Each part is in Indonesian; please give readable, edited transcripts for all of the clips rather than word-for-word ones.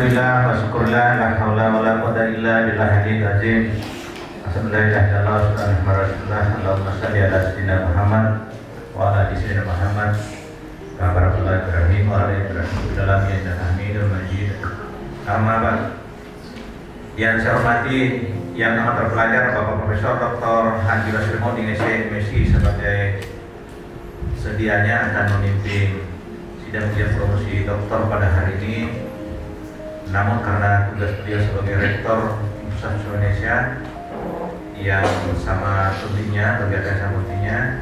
Alhamdulillah wa syukurlah la haula wa la quwwata illa billahil azim. Alhamdulillah Allahumma shalli ala sayyidina Muhammad wa ala ali sayyidina Muhammad kama barakta Ibrahim wa ala Ibrahim dalam innaka Hamidum Majid. Amma ba'd. Yang saya hormati yang amat terpelajar Bapak Profesor Dr. Haji Basrimoddin SMSI sebagai sedianya akan memimpin sidang ujian promosi doktor pada hari ini. Namun karena tugas beliau sebagai Rektor Universitas Indonesia yang bersama tuntinya, kegiatan samutinya,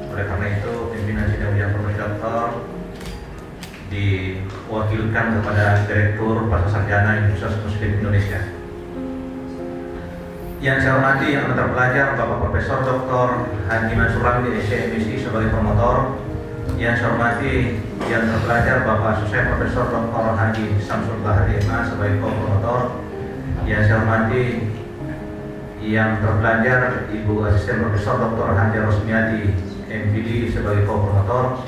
oleh karena itu pimpinan sidang ujian promosi doktor diwakilkan kepada Direktur Pasca Sarjana Universitas Muslim Indonesia. Yang saya hormati yang terpelajar Bapak Profesor Dr. Haji Mansur Ramli SMSI sebagai promotor. Yang saya hormati yang terpelajar Bapak Asosiat Profesor Dr. Haji Samsul Bahri MA sebagai co-promotor. Yang saya hormati yang terpelajar Ibu Asisten Profesor Dr. Haji Rosmiati MPD sebagai co-promotor.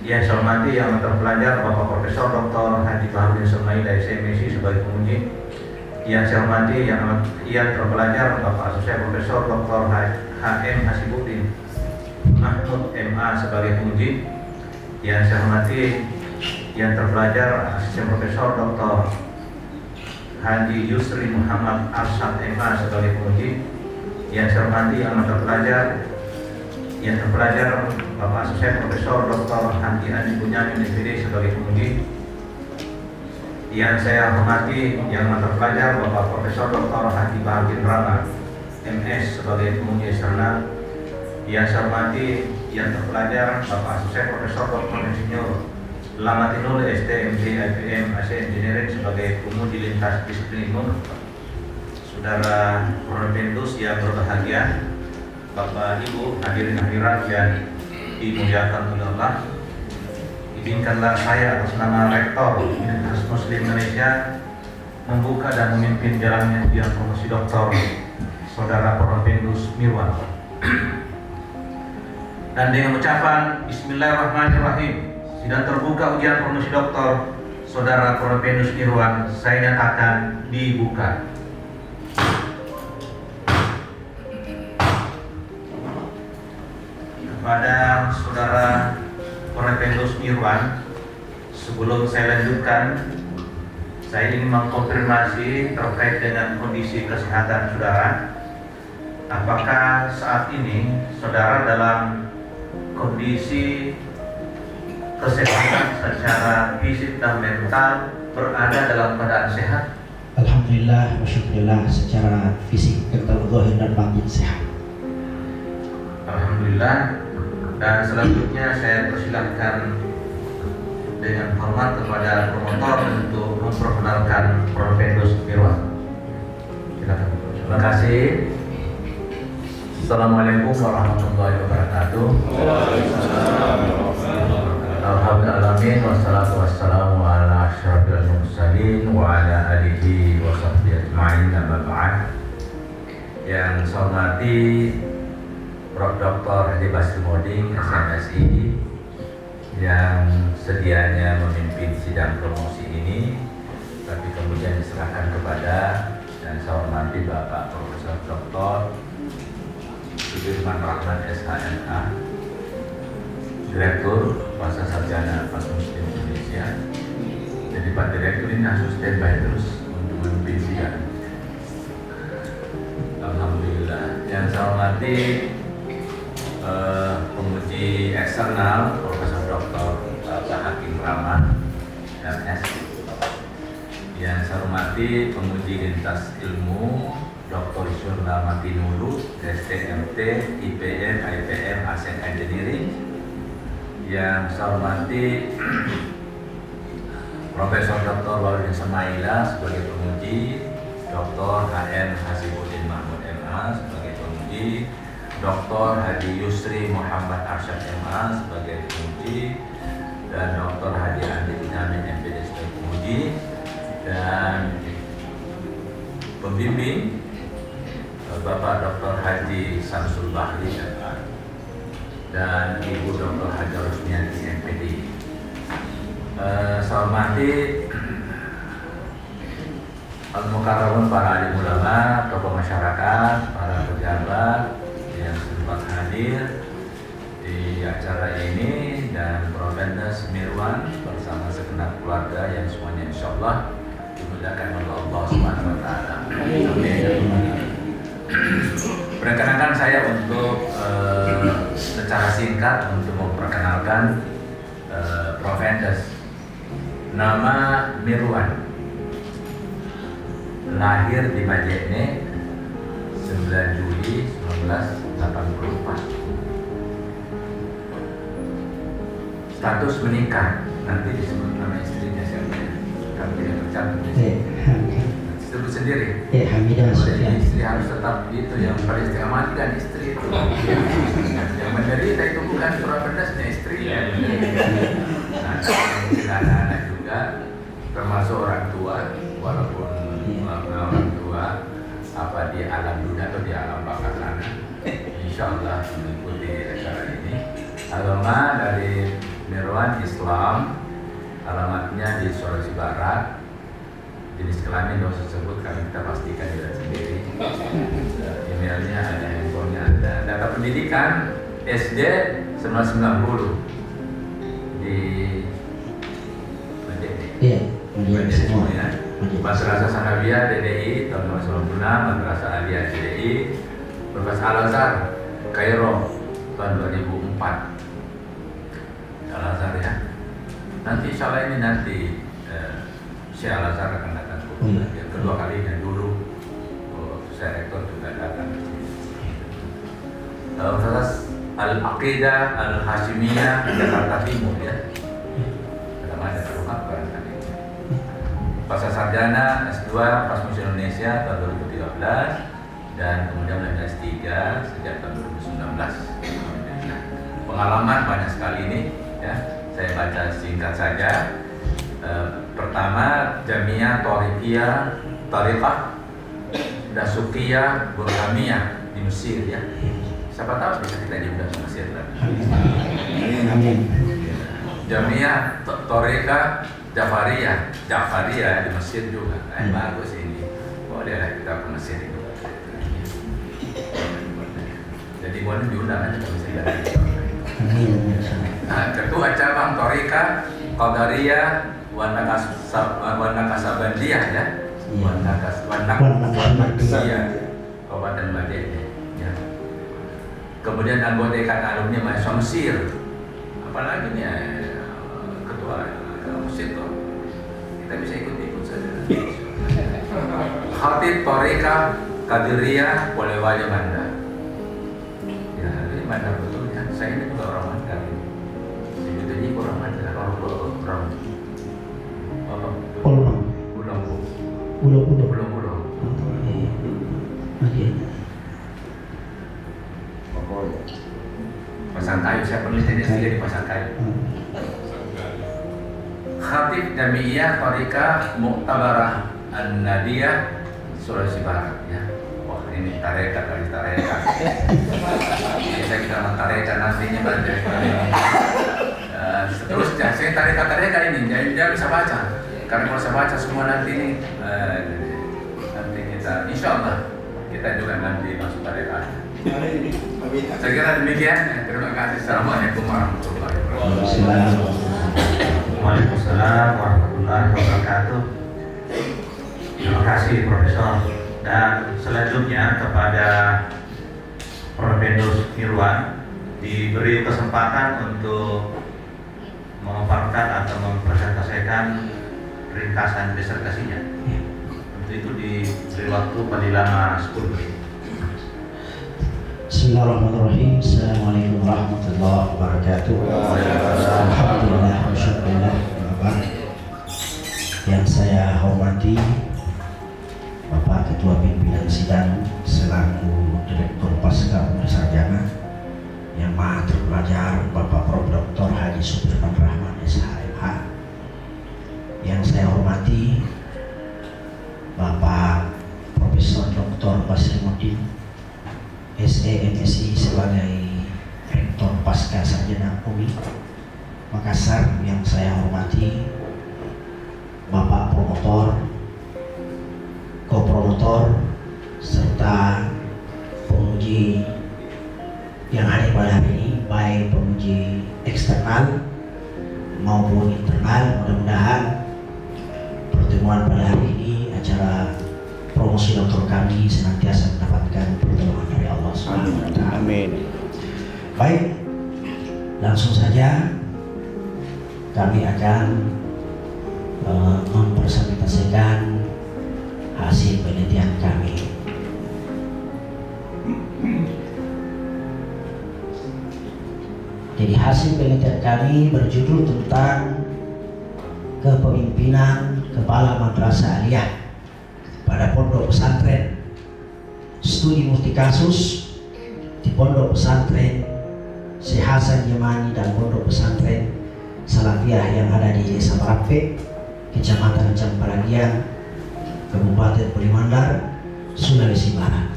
Yang saya hormati yang terpelajar Bapak Profesor Dr. Haji Baharudin Semail SMSI sebagai penguji. Yang saya hormati yang terpelajar Bapak Asosiat Profesor Dr. HM Hasibuddin Mahmud MA sebagai penguji. Yang saya hormati yang terpelajar Asisten Profesor Dr. Haji Yusri Muhammad Arsyad MA sebagai penguji. Yang saya hormati yang terpelajar Bapak Asisten Profesor Dr. Haji Adi Bunyamin MPD sebagai penguji. Yang saya hormati yang terpelajar Bapak Profesor Dr. Haji Baharudin Rama MS sebagai penguji eksternal. Yang saya hormati yang terpelajar Bapak Asosiat Profesor Dr. Insinyur Lamatinul STMJ IPM AC Engineering sebagai penguji lintas disiplin ilmu. Saudara Provendus yang berbahagia, Bapak Ibu hadirin hadirat yang dimuliakan oleh Allah, izinkanlah saya atas nama Rektor Universitas Muslim Indonesia membuka dan memimpin jalannya ujian promosi doktor Saudara Provendus Mirwan. Dan dengan ucapan Bismillahirrahmanirrahim, sidang terbuka ujian promosi doktor Saudara Provendus Mirwan saya nyatakan dibuka. Kepada Saudara Provendus Mirwan, sebelum saya lanjutkan, saya ingin mengkonfirmasi terkait dengan kondisi kesehatan saudara. Apakah saat ini saudara dalam kondisi kesehatan secara fisik dan mental berada dalam keadaan sehat? Alhamdulillah, masyaallah secara fisik, mental, zahir dan batin sehat. Alhamdulillah. Dan selanjutnya saya persilahkan dengan hormat kepada promotor untuk memperkenalkan Provendus Mirwan. Silakan. Terima kasih. Assalamualaikum warahmatullahi wabarakatuh. Alhamdulillah wassalatu wassalamu ala asyrafil mursalin wa ala alihi wa sahbihi ajma'in, amma ba'd. Yang saya hormati Prof. Dr. Haji Basrimoddin SMSI yang sedianya memimpin sidang promosi ini, tapi kemudian diserahkan kepada dan saya hormati Bapak Profesor Dr. Sudirman Rahman SHMA, Direktur Pasca Sarjana Universitas Muslim Indonesia. Jadi Pak Direktur ini harus standby terus untuk memimpin sidang. Alhamdulillah. Yang saya hormati penguji eksternal Profesor Dr. Bapak Hakim Rahman MS. Yang saya hormati penguji lintas ilmu Dr. Isyur Lamatinulu STMT IPM IPM AC Engineering. Yang saya hormati Profesor Dr. Baharudin Semaila sebagai penguji, Dr. HM Hasibuddin Mahmud MA sebagai penguji, Dr. Haji Yusri Muhammad Arsyad MA sebagai penguji, dan Dr. Haji Andi Bunyamin MPD sebagai penguji, dan pembimbing Bapak Dr. Haji Samsul Bahri MA dan Ibu Dr. Haji Rosmiati MPD. Saya hormati Al-Mukarramun, para alim ulama, tokoh masyarakat, para pejabat yang sempat hadir di acara ini, dan Profendes Mirwan bersama segenap keluarga yang semuanya insyaallah dimudahkan oleh Allah Subhanahu wa taala. Perkenalkan saya untuk secara singkat untuk memperkenalkan Profendes. Nama Mirwan, lahir di Majene 9 Juli 1984. Status menikah, nanti disebut nama istrinya siapa ya? Kami tidak tercatat di sini. Sebut sendiri. Hamidah Jadi istri harus tetap itu yang paling setengah mati kan istri itu. Yang menderita itu bukan Profendesnya, istrinya. Nah, anak-anak juga termasuk orang tua, walaupun orang tua apa di alam dunia atau di alam baka sana, insyaallah mengikuti acara ini. Agama dari Mirwan Islam, alamatnya di Sulawesi Barat. Jenis kelamin yang tersebut kami kita pastikan tidak sendiri. Emailnya ada, handphonenya ada. Data pendidikan SD 1990 di Majene semua ya. Madrasah Sanawiyah DDI tahun 1996, Madrasah Aliyah DDI, Universitas Al-Azhar Kairo tahun 2004. Al-Azhar ya. Nanti insyaallah ini nanti Syekh Al-Azhar akan datang yang kedua kalinya. Dulu saya rektor juga datang. Universitas Al-Aqidah Al-Hashimiyah Jakarta Timur ya. Namanya terungkap barangkali. Pasca sarjana S2 Erasmus Indonesia tahun 2013 dan kemudian melanjutkan S3 sejak tahun 2019. Pengalaman banyak sekali ini ya. Saya baca singkat saja. Pertama, Jamiah Thoriqiyah Tariqah Dasukiyah Burhamiyah di Mesir ya. Siapa tahu bisa kita diundang ke Mesir lagi. Jamiah Thoriqah Jafariyah di Mesir juga. Bagus ini. Bolehlah kita ke Mesir itu. Jadi boleh diundang aja ke Mesir lagi. Nah, ketua cabang Thoriqah Qadariyah Wanakasabandiyah ya. Wanakasabandiyah Kabupaten Majene ya. Kemudian anggota ikatan alumni mahasiswa Mesir. Apalagi nih ketua Mesir tuh. Kita bisa ikut-ikut saja. Khatib Thoriqah Qadiriyah Polewali Mandar. Ya, ini Mandar betul ya. Saya ini juga orang Mandar. Ini orang Mandar, orang Pulau. Pasangkayu, saya penelitiannya sendiri di Pasangkayu. Khatib Jami'iyah Thariqah Mu'tabarah An-Nadiyah Sulawesi Barat ya. Wah ini tarekat dari tarekat. Bisa kita tarekat nantinya pada seterusnya. Saya tarekat ini jangan bisa baca. Karena kalau saya baca semua nanti ini nanti kita insyaallah kita juga nanti masuk tarekat. Saya kira demikian. Terima kasih. Assalamualaikum warahmatullahi wabarakatuh. Waalaikumsalam warahmatullahi wabarakatuh. Terima kasih Profesor. Dan selanjutnya kepada Profendes Mirwan diberi kesempatan untuk memaparkan atau mempresentasikan ringkasan disertasinya. Untuk itu diberi waktu paling lama 10 menit. Bismillahirrahmanirrahim. Assalamualaikum warahmatullahi wabarakatuh. Alhamdulillah wa syukurillah. Yang saya hormati Bapak Ketua Pimpinan Sidang selaku Direktur Pasca Sarjana yang maha terpelajar Bapak Prof. Dr. Haji Supirman Rahman SHMH. Yang saya hormati Bapak Profesor Dr. Basrimuddin SEMSI sebagai Rektor Pasca Sarjana UI Makassar. Yang saya hormati Bapak Promotor promotor serta penguji yang hadir pada hari ini, baik penguji eksternal maupun internal. Mudah-mudahan pertemuan pada hari ini, acara promosi doktor kami, senantiasa mendapatkan pertolongan dari Allah SWT. Amin. Baik, langsung saja kami akan mempresentasikan hasil penelitian kami. Jadi hasil penelitian kami berjudul tentang kepemimpinan Kepala Madrasah Aliyah pada Pondok Pesantren, studi multikasus di Pondok Pesantren Syekh Hasan Yamani dan Pondok Pesantren Salafiyah yang ada di Desa Merape, Kecamatan Camparagian, Kabupaten Pulimandar, Sulawesi Barat.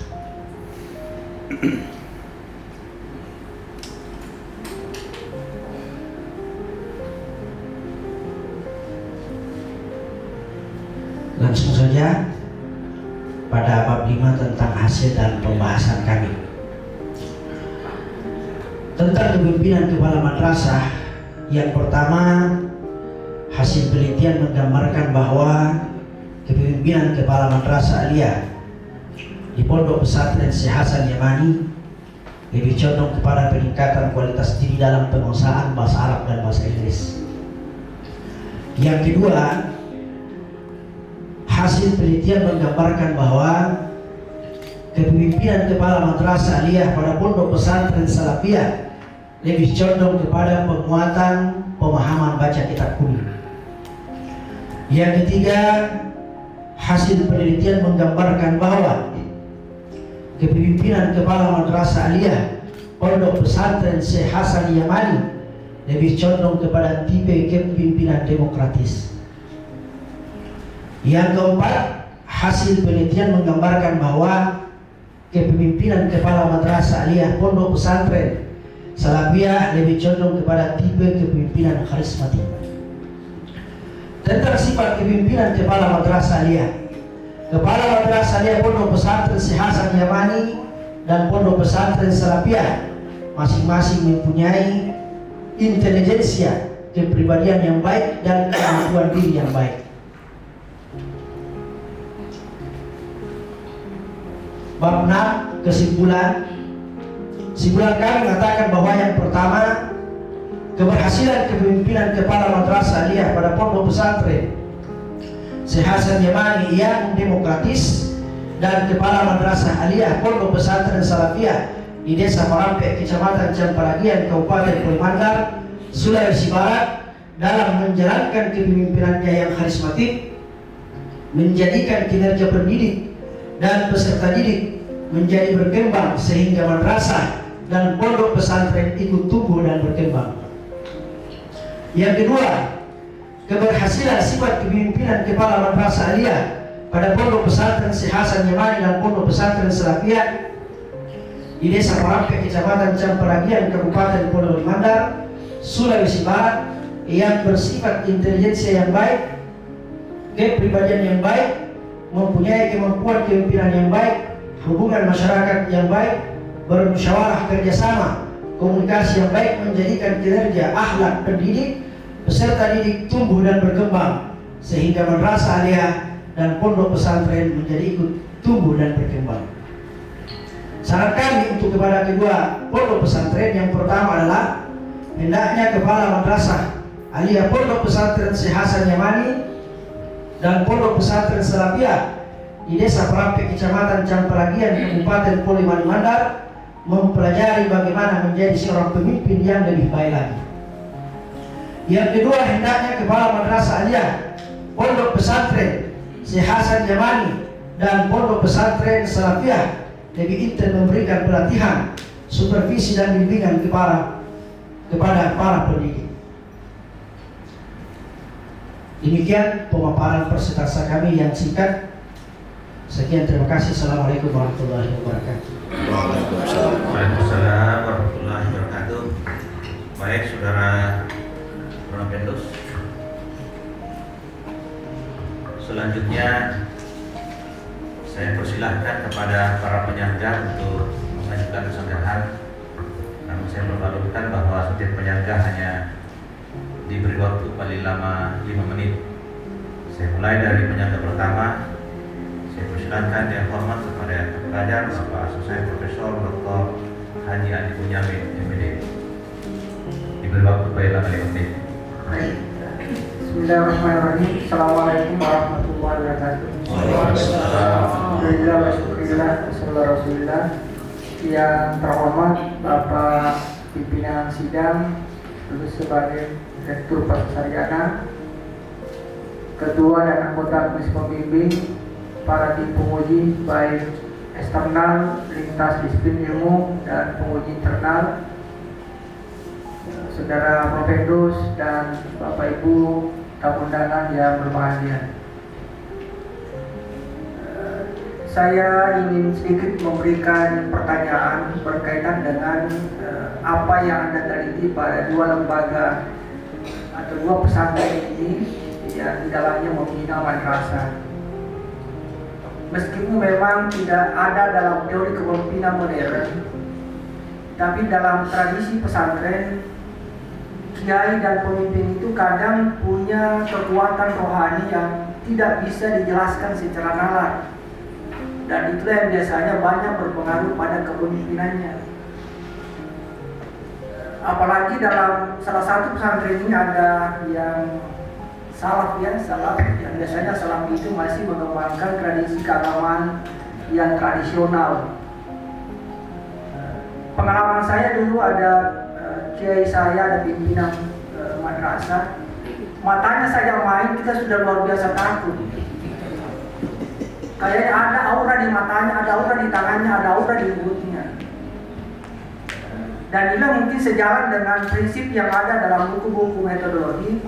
Langsung saja pada bab 5 tentang hasil dan pembahasan kami. Tentang kepemimpinan kepala madrasah, yang pertama, hasil penelitian menggambarkan bahwa kepemimpinan kepala madrasah aliyah di Pondok Pesantren Syekh Hasan Yamani lebih condong kepada peningkatan kualitas diri dalam penguasaan bahasa Arab dan bahasa Inggris. Yang kedua, hasil penelitian menggambarkan bahwa kepemimpinan kepala madrasah aliyah pada Pondok Pesantren Salafiyah lebih condong kepada penguatan pemahaman baca kitab kuning. Yang ketiga, hasil penelitian menggambarkan bahwa kepemimpinan kepala madrasah aliyah Pondok Pesantren Syekh Hasan Yamani lebih condong kepada tipe kepemimpinan demokratis. Yang keempat, hasil penelitian menggambarkan bahwa kepemimpinan kepala madrasah aliyah Pondok Pesantren Salafiyah lebih condong kepada tipe kepemimpinan karismatik. Tentang sifat kepemimpinan kepala madrasah aliyah, kepala madrasah aliyah Pondok Pesantren Syekh Hasan Yamani dan Pondok Pesantren Salafiyah masing-masing mempunyai intelijensia, kepribadian yang baik dan kemampuan diri yang baik. Bab 6, kesimpulan. Simpulan kami mengatakan bahwa yang pertama, keberhasilan kepemimpinan kepala madrasah aliyah pada Pondok Pesantren Syekh Hasan Yamani yang demokratis dan kepala madrasah aliyah Pondok Pesantren Salafiyah di Desa Merape, Kecamatan Camparagian, Kabupaten Pulimandar, Sulawesi Barat dalam menjalankan kepemimpinannya yang karismatik, menjadikan kinerja pendidik dan peserta didik menjadi berkembang sehingga madrasah dan pondok pesantren ikut tumbuh dan berkembang. Yang kedua, keberhasilan sifat kepemimpinan kepala madrasah aliyah pada Pondok Pesantren Syekh Hasan Yamani dan Pondok Pesantren Salafiyah di Desa Merape, Kecamatan Camparagian, Kabupaten Pulimandar, Sulawesi Barat yang bersifat intelijensia yang baik, kepribadian yang baik, mempunyai kemampuan kepemimpinan yang baik, hubungan masyarakat yang baik, bermusyawarah kerjasama, komunikasi yang baik, menjadikan kinerja akhlak pendidik peserta didik tumbuh dan berkembang sehingga madrasah aliyah dan pondok pesantren menjadi ikut tumbuh dan berkembang. Saran kami untuk kepada kedua pondok pesantren, yang pertama adalah hendaknya kepala madrasah aliyah Pondok Pesantren Syekh Hasan Yamani dan Pondok Pesantren Salafiyah di Desa Merape, Kecamatan Camparagian, Kabupaten Pulimandar mempelajari bagaimana menjadi seorang pemimpin yang lebih baik lagi. Yang kedua, hendaknya kepala madrasah aliyah Pondok Pesantren Syekh Hasan Yamani dan Pondok Pesantren Salafiyah lebih intens memberikan pelatihan, supervisi dan bimbingan kepada para pendidik. Demikian pemaparan persentase kami yang singkat. Sekian, terima kasih. Assalamualaikum warahmatullahi wabarakatuh. Waalaikumsalam warahmatullahi wabarakatuh. Baik, saudara Ronaldus. Selanjutnya Saya persilahkan kepada para penyangga untuk mengajukan kesenggahan. Namun saya memperlakukan bahwa setiap penyangga hanya diberi waktu paling lama 5 menit. Saya mulai dari penyangga pertama. Saya persilahkan yang hormat kepada pelajar Bapak Asosiasi Profesor Dr. Haji Adi Bunyamin, MPD. Diberi waktu paling lama 5 menit. Bismillahirrahmanirrahim. Assalamualaikum warahmatullahi wabarakatuh. Alhamdulillah wa syukurillah Rasulullah. Yang terhormat Bapak Pimpinan Sidang, terus sebagai Direktur Pasca Sarjana, Ketua dan anggota Komisi Pembimbing, para tim penguji baik eksternal, lintas disiplin ilmu dan penguji internal, Saudara Profendus dan Bapak Ibu tamu undangan yang berbahagia. Saya ingin sedikit memberikan pertanyaan berkaitan dengan apa yang Anda teliti pada dua lembaga atau dua pesantren ini yang di dalamnya membina madrasah. Meskipun memang tidak ada dalam teori kepemimpinan modern, tapi dalam tradisi pesantren, kiai dan pemimpin itu kadang punya kekuatan rohani yang tidak bisa dijelaskan secara nalar, dan itulah yang biasanya banyak berpengaruh pada kepemimpinannya. Apalagi dalam salah satu pesantren ini ada yang salaf yang biasanya salaf itu masih mengembangkan tradisi keagamaan yang tradisional. Pengalaman saya dulu ada kiai saya, ada pimpinan madrasah, matanya saja main kita sudah luar biasa takut. Kayaknya ada aura di matanya, ada aura di tangannya, ada aura di mulutnya. Dan ini mungkin sejalan dengan prinsip yang ada dalam buku-buku metodologi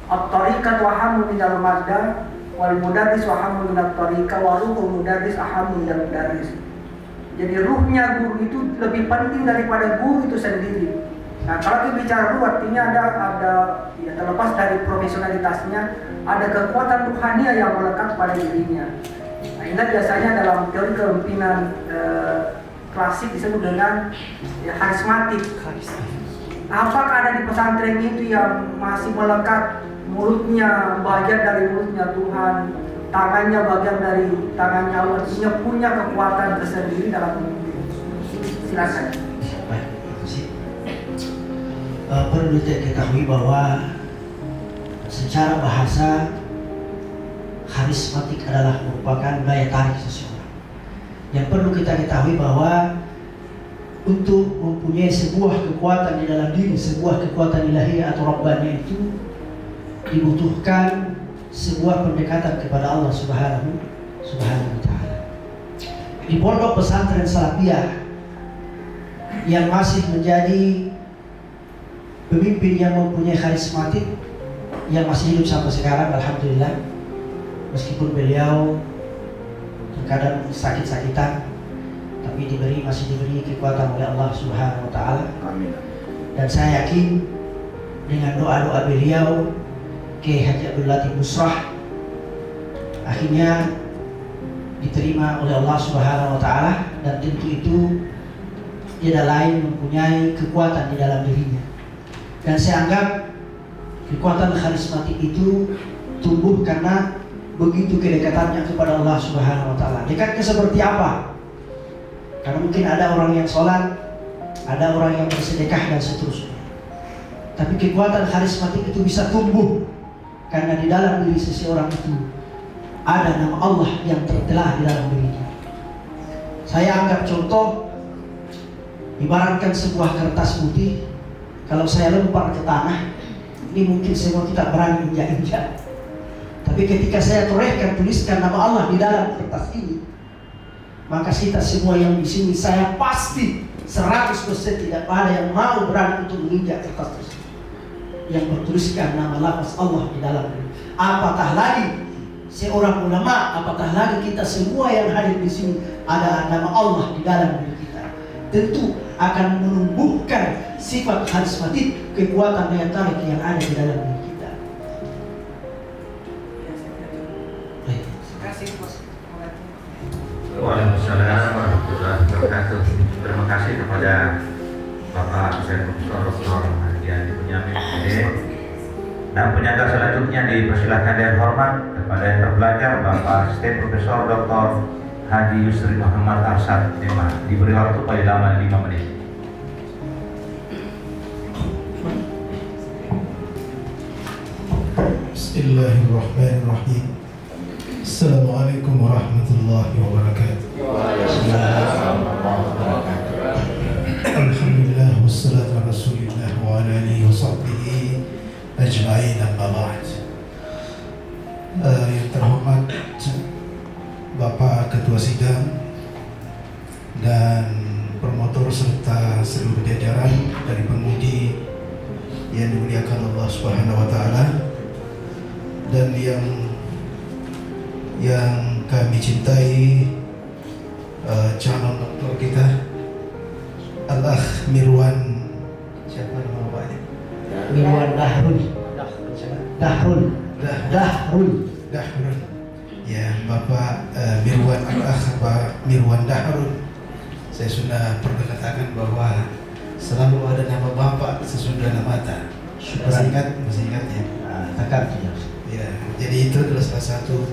at-tariqat wa hamu minal madda wal mudarris wa hamu minat tariqah wa ruhul mudarris ahamu minal mudarris. Jadi ruhnya guru itu lebih penting daripada guru itu sendiri. Nah, kalau kita bicara ruh artinya ada ya, terlepas dari profesionalitasnya, ada kekuatan ruhania yang melekat pada dirinya. Nah, ini biasanya dalam teori kepemimpinan klasik disebut dengan ya, karismatik. Apakah ada di pesantren itu yang masih melekat, mulutnya bagian dari mulutnya Tuhan, tangannya bagian dari tangannya Allah, punya kekuatan tersendiri dalam memimpin? Silakan. Baik, terima kasih. Perlu diketahui bahwa secara bahasa karismatik adalah merupakan daya tarik seseorang. Yang perlu kita ketahui bahwa untuk mempunyai sebuah kekuatan di dalam diri, sebuah kekuatan ilahi atau rabbani itu dibutuhkan sebuah pendekatan kepada Allah Subhanahu wa Ta'ala. Di pondok pesantren Salafiyah yang masih menjadi pemimpin yang mempunyai karismatik, yang masih hidup sampai sekarang, alhamdulillah, meskipun beliau terkadang sakit-sakitan, tapi masih diberi kekuatan oleh Allah Subhanahu wa Ta'ala. Amin. Dan saya yakin dengan doa-doa beliau, Kiai Haji Abdul Latif Busrah akhirnya diterima oleh Allah Subhanahu wa Ta'ala, dan tentu itu tidak lain mempunyai kekuatan di dalam dirinya. Dan saya anggap kekuatan karismatik itu tumbuh karena begitu kedekatannya kepada Allah Subhanahu wa Ta'ala. Dekatnya seperti apa? Karena mungkin ada orang yang sholat, ada orang yang bersedekah dan seterusnya. Tapi kekuatan karismatik itu bisa tumbuh karena di dalam diri seseorang itu ada nama Allah yang tertelah di dalam dirinya. Saya anggap contoh, ibaratkan sebuah kertas putih, kalau saya lempar ke tanah, ini mungkin semua kita berani injak-injak. Tapi ketika saya torehkan, tuliskan nama Allah di dalam kertas ini, maka kita semua yang di sini, saya pasti 100% tidak ada yang mau berani untuk menginjak kertas tersebut yang bertuliskan nama lafaz Allah di dalamnya. Apatah lagi seorang ulama, apatah lagi kita semua yang hadir di sini ada nama Allah di dalam diri kita. Tentu akan menumbuhkan sifat karismatik, kekuatan daya tarik yang ada di dalam diri kita. Waalaikumsalam warahmatullahi wabarakatuh. Terima kasih kepada Bapak Profesor Dr. Hadi Bunyamin MD. Dan penyangga selanjutnya dipersilakan dengan hormat kepada yang terpelajar Bapak Asisten Profesor Dr. Haji Yusri Muhammad Arsyad MA. Diberi waktu paling lama 5 menit. Bismillahirrahmanirrahim. Assalamualaikum warahmatullahi wabarakatuh. Alhamdulillah wassalatu ala rasulillah wa ala alihi wa sahbihi ajma'in, amma ba'd. Yang terhormat Bapak Ketua Sidang dan promotor serta seluruh jajaran dari penguji yang dimuliakan Allah Subhanahu wa taala, dan yang kami cintai calon doktor kita Al-Akh Mirwan, siapa nama bapaknya? Mirwan Dahrul. Ya, Bapak Mirwan Al-Akh Mirwan Dahrul. Saya sudah pernah katakan bahwa selalu ada nama bapak sesudah nama mata. Masih ingat ya? Takar Ya, jadi itu adalah salah satu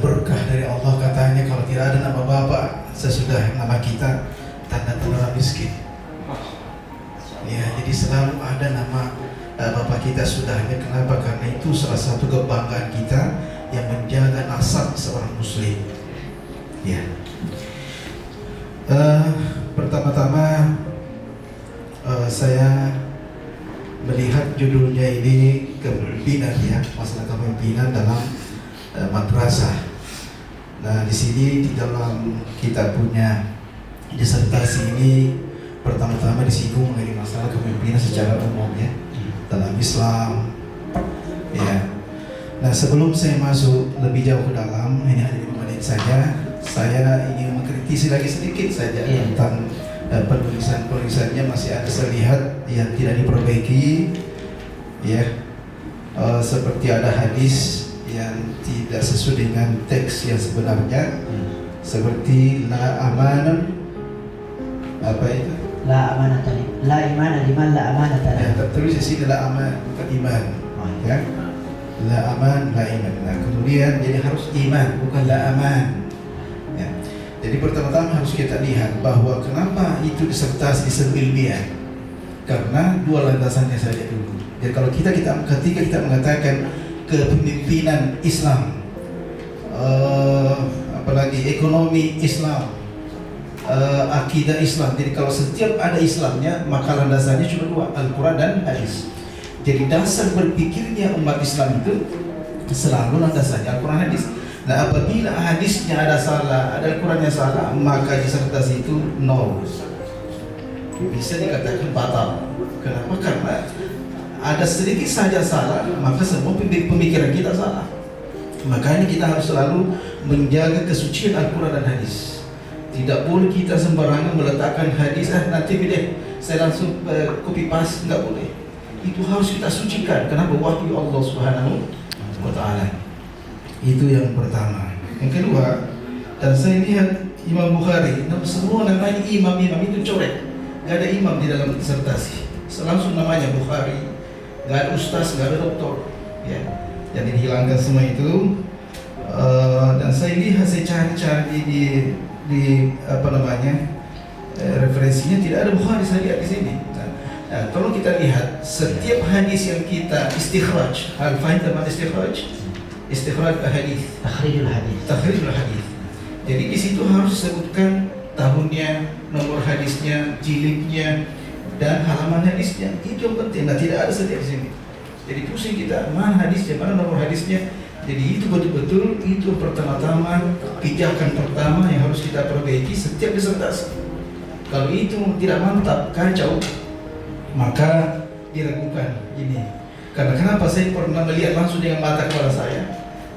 berkah dari Allah. Katanya kalau tidak ada nama bapak sesudah nama kita, tanda-tanda orang miskin. Ya, jadi selalu ada nama bapak kita sudahnya. Kenapa? Karena itu salah satu kebanggaan kita yang menjaga nasab seorang muslim. Ya. Pertama-tama saya melihat judulnya ini kepemimpinan, ya, masalah kepemimpinan dalam madrasah. Nah, di sini di dalam kita punya disertasi ini pertama-tama disinggung mengenai masalah kepemimpinan secara umum, ya, dalam Islam. Ya. Nah, sebelum saya masuk lebih jauh ke dalam, ini hanya 5 menit saja, saya ingin mengkritisi lagi sedikit saja tentang penulisannya. Masih ada saya lihat yang tidak diperbaiki, ya, seperti ada hadis yang tidak sesuai dengan teks yang sebenarnya, seperti la amanah, apa itu? La imana liman la amanata. Ya, tertulis di sini la aman, bukan iman, ya. La aman, la iman. Nah, kemudian jadi harus iman, bukan la aman. Ya. Jadi pertama-tama harus kita lihat bahwa kenapa itu disertasi disebut ilmiah. Karena dua landasannya saja dulu. Jadi kalau ketika kita mengatakan kepemimpinan Islam, apalagi ekonomi Islam, akidah Islam. Jadi kalau setiap ada Islamnya, maka landasannya cuma dua, Al-Quran dan hadis. Jadi dasar berpikirnya umat Islam itu selalu landasannya Al-Quran hadis. Nah, apabila hadisnya ada salah, ada Al-Qurannya salah, maka disertasi itu nol. Bisa dikatakan batal. Kenapa? Karena ada sedikit saja salah, maka semua pemikiran kita salah. Makanya kita harus selalu menjaga kesucian Al-Quran dan hadis. Tidak boleh kita sembarangan meletakkan hadis, nanti deh saya langsung copy paste, nggak boleh. Itu harus kita sucikan. Kenapa? Wahyu Allah Subhanahu wa Ta'ala. Itu yang pertama. Yang kedua, dan saya lihat Imam Bukhari, semua namanya imam itu coret. Gak ada imam di dalam disertasi. Langsung namanya Bukhari. Gak ada ustaz, gak ada doktor. Ya, jadi dihilangkan semua itu. Dan saya lihat, saya cari-cari di apa namanya referensinya, tidak ada Bukhari saya lihat di sini. Nah, tolong kita lihat setiap hadis yang kita istikhraj, al-fahim dalam istikhraj hadis, takhrijul hadis. Jadi di situ harus disebutkan tahunnya, nomor hadisnya, jilidnya, dan halaman hadisnya. Itu yang penting. Nah, tidak ada setiap di sini. Jadi pusing kita, mana hadisnya, mana nomor hadisnya. Jadi itu betul-betul itu pertama-tama pijakan pertama yang harus kita perbaiki setiap disertasi. Kalau itu tidak mantap, kacau, maka diragukan ini. Karena kenapa saya pernah melihat langsung dengan mata kepala saya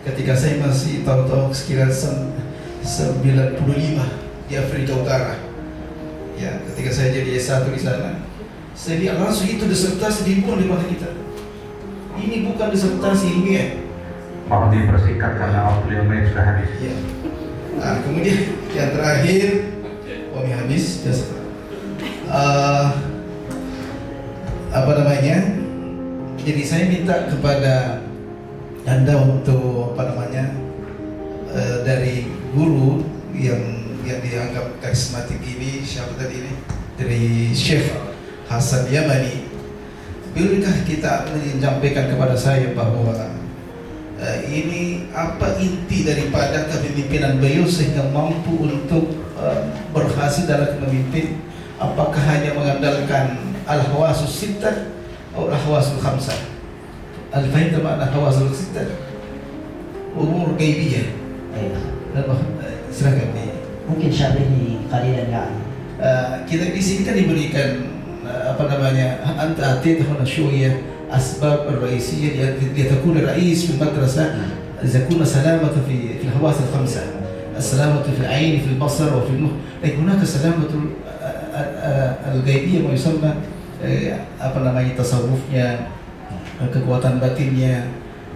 ketika saya masih tahu-tahu sekira 95 di Afrika Utara. Ya, ketika saya jadi S1 di sana, saya lihat langsung itu disertasi dibuang di mata kita. Ini bukan disertasi ilmiah. Mohon dipersingkat karena waktu 5 menit sudah habis. Ya. Kemudian yang terakhir, kami habis. Apa namanya? Jadi saya minta kepada Anda untuk dari guru yang dianggap karismatik ini, siapa tadi ini? Dari Syekh Hasan Yamani. Bilakah kita menyampaikan kepada saya bahwa ini apa inti daripada kepemimpinan beliau sehingga mampu untuk berhasil dalam memimpin? Apakah hanya mengandalkan al-hawasus sittah atau al-hawasul khamsah? Al-fahim makna hawasul sittah umur gaibiyah. Silakan nih. Mungkin syarihni qalilan ya. Kita di sini kan diberikan anta ataytahuna syu'iyah asbab ar-raisiyah litakuna rais fi madrasah zakuna salamatu fi al-hawas al-khamsah as-salamatu fi al-ayn fi al-basar wa fi al-mukh lakin hunaka salamatu al-ghaibiyah ma yusamma tasawufnya, kekuatan batinnya.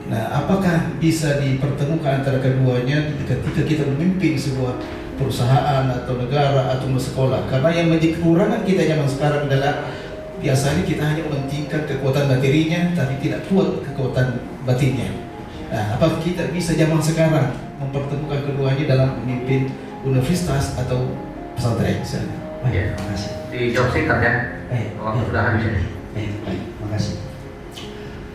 Nah, apakah bisa dipertemukan antara keduanya ketika kita memimpin sebuah perusahaan atau negara atau sekolah? Karena yang menjadi kekurangan kita zaman sekarang adalah biasanya kita hanya mementingkan kekuatan materinya tapi tidak kuat kekuatan batinnya. Nah, apakah kita bisa zaman sekarang mempertemukan keduanya dalam memimpin universitas atau pesantren? Ya, Terima kasih. dijawab singkat ya. Waktu sudah habis ini. Terima kasih.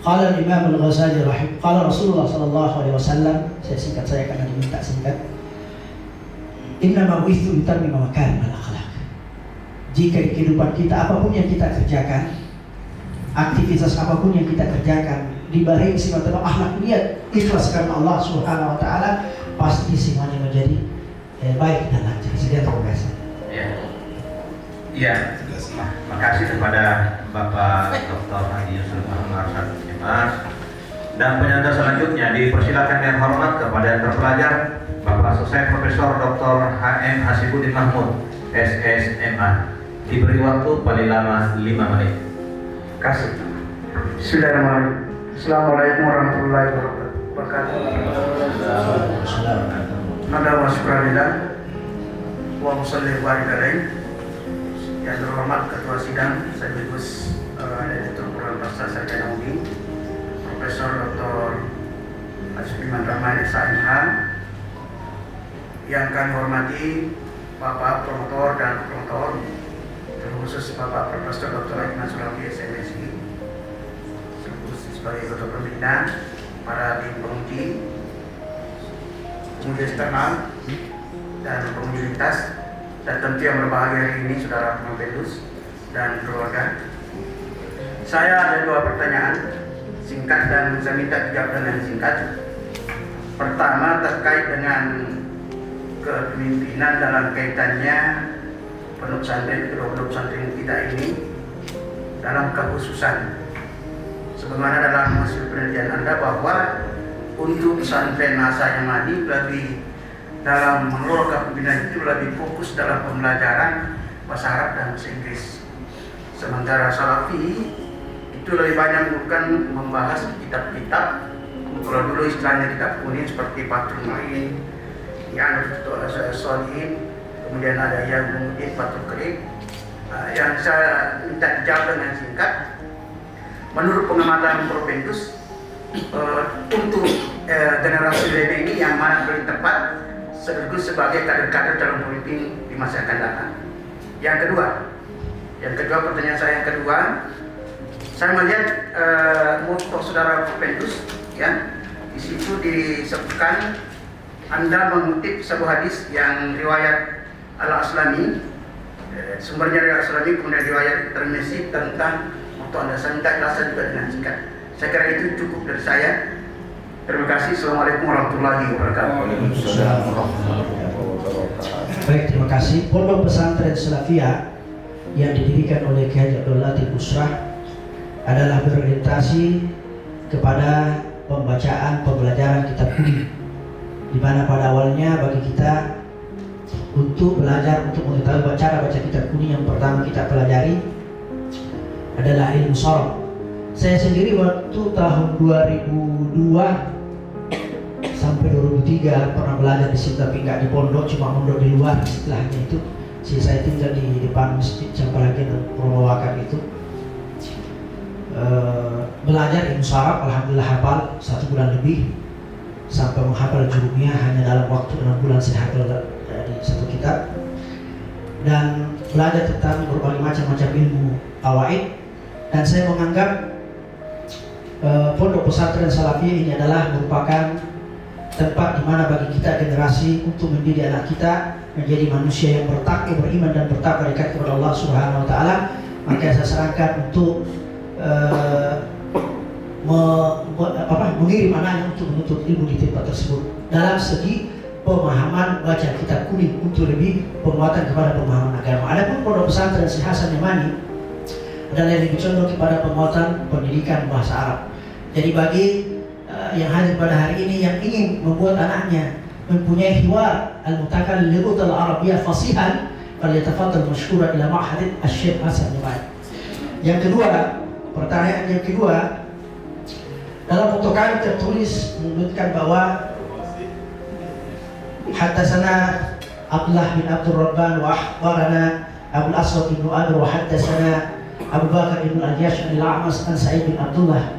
Qala Imam Al-Ghazali qala Rasulullah sallallahu alaihi wasallam, saya karena diminta singkat. Inna ma bu'ithu litammima makarim al-akhlaq. Jika di kehidupan kita apapun yang kita kerjakan, aktivitas apapun yang kita kerjakan dibarengi sifat akhlak niat ikhlas karena Allah Subhanahu wa taala, pasti semuanya menjadi baik dan lancar. Sekian, terima kasih. Ya, makasih kepada Bapak Dr. Haji Yusri Muhammad Arsyad MS. Dan penyandang selanjutnya dipersilakan yang hormat kepada yang terpelajar Bapak Asosiat Profesor Dr. HM Hasibuddin Mahmud SSMA. Diberi waktu paling lama 5 menit. Kasih. Bismillahirrahmanirrahim. Assalamualaikum warahmatullahi wabarakatuh. Alhamdulillah wa syukurillah wa musalli wa barik. Yang terhormat Ketua Sidang sekaligus Direktur Program Pasar Sarjana UNI Profesor Dr. Sudirman Rahman SMH, yang kami hormati Bapak Promotor dan Promotor, terkhusus Bapak Profesor Dr. Iman Surabi SMSI, sebagai Ketua Pembina, para tim penguji, penguji eksternal dan penguji lintas, dan tentu yang berbahagia hari ini Saudara Pembelus dan keluarga. Saya ada 2 pertanyaan singkat dan saya minta dijawab dengan singkat. Pertama, terkait dengan kepemimpinan dalam kaitannya pondok pesantren, kedua pondok pesantren kita ini dalam kekhususan. Sebagaimana dalam hasil penelitian Anda bahwa untuk pesantren Asa Yamani lebih dalam mengelola kepemimpinan itu lebih fokus dalam pembelajaran bahasa Arab dan bahasa Inggris. Sementara Salafi itu lebih banyak bukan membahas kitab-kitab. Kalau dulu istilahnya kitab kuning seperti Fathul Mu'in, I'anatus Shalihin, kemudian ada yang mengutip Fathul Qarib. Yang saya minta dijawab dengan singkat, menurut pengamatan Proventus, untuk generasi milenial ini yang mana paling tepat sekaligus sebagai kader-kader calon pemimpin di masa akan datang. Yang kedua pertanyaan saya yang kedua, saya melihat moto Saudara Proventus, ya, di situ disebutkan Anda mengutip sebuah hadis yang riwayat Al-Aslami, sumbernya riwayat Al-Aslami, kemudian riwayat Tirmizi tentang moto Anda. Saya minta jelasan juga dengan singkat. Saya kira itu cukup dari saya. Terima kasih. Assalamualaikum warahmatullahi wabarakatuh. Baik, terima kasih. Pondok Pesantren Salafiyah yang didirikan oleh Kiai Abdul Latif Busrah adalah berorientasi kepada pembelajaran kitab kuning, di mana pada awalnya bagi kita untuk belajar untuk mengetahui cara baca kitab kuning, yang pertama kita pelajari adalah ilmu shoroh. Saya sendiri waktu tahun 2002 sampai 2003 pernah belajar di situ tapi nggak di pondok, cuma pondok di luar istilahnya itu. Saya tinggal di depan masjid Jampalagen dan Promowakan itu. Belajar ilmu Arab, alhamdulillah hafal 1 bulan lebih sampai menghafal jurumiyah hanya dalam waktu 6 bulan saya hafal dari 1 kitab. Dan belajar tentang berbagai macam ilmu awaid, dan saya menganggap pondok pesantren Salafiyah ini adalah merupakan tempat di mana bagi kita generasi untuk mendidik anak kita menjadi manusia yang bertakwa, beriman dan bertakwa dekat kepada Allah Subhanahu wa taala. Maka saya sarankan untuk mengirim anaknya untuk menuntut ilmu di tempat tersebut dalam segi pemahaman baca kitab kuning untuk lebih penguatan kepada pemahaman agama. Adapun pondok pesantren Syekh Hasan Yamani adalah yang lebih condong kepada penguatan pendidikan bahasa Arab. Jadi bagi yang hadir pada hari ini yang ingin membuat anaknya mempunyai hiwar al-mutakallim li-lughah al-arabiyyah fasihan, falyatafaddal mashkuran ila ma'had Syekh Hasan Yamani. Yang kedua, pertanyaan yang kedua, dalam foto kami tertulis menyebutkan bahwa haddatsana Abdullah bin Abdul Rabban wa akhbarana Abu al-Aswad bin Amr wa haddatsana Abu Bakar bin Al-Yash al-A'mas an Sa'id bin Abdullah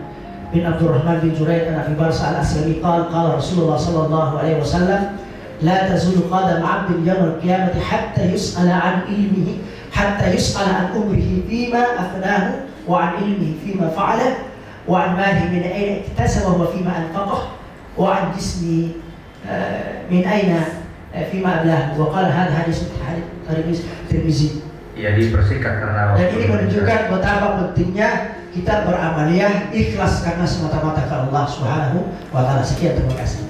bin Abdul Rahman bin Jurayd an Abi Barsa al-Aslami qala Rasulullah sallallahu alaihi wasallam la tazulu qadam 'abdin yawm al-qiyamati hatta yus'ala 'an ilmihi hatta yus'ala 'an umrihi fima afnahu wa 'an ilmihi fima fa'ala wa 'an malihi min ayna iktasaba wa fima anfaqah wa 'an jismi min ayna fima ablah. Wa qala hadha hadis Tirmizi. Ya, dipersingkat karena dan ini menunjukkan betapa pentingnya kita beramaliyah ikhlas karena semata-mata kepada Allah Subhanahu wa taala. Sekian, terima kasih.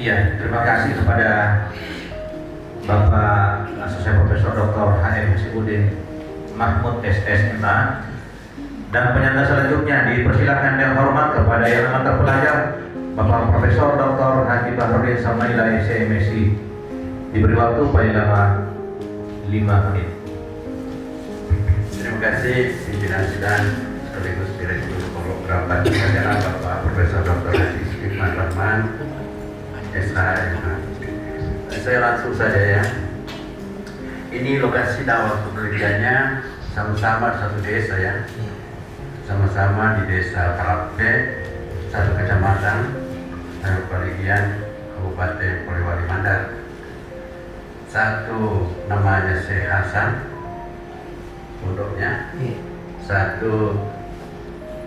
Iya, terima kasih kepada Bapak Asosiasi Profesor Dr. H.M. Hasibuddin Mahmud SSMA. Dan penyandang selanjutnya dipersilakan yang hormat kepada yang akan terpelajar Bapak Profesor Dr. Haji Bahrudin Samaila SMSI. Diberi waktu paling lama 5 menit. Terima kasih pimpinan sidang sekaligus Direktur Program Pelajaran Bapak Profesor Dr. Haji Iman Rahman SHMH. Saya langsung saja ya. Ini lokasi dakwah penelitiannya sama-sama satu desa ya. Sama-sama di desa Parapte, satu kecamatan, Paligian, Kabupaten Polewali Mandar. Satu namanya Syekh Hasan pondoknya, satu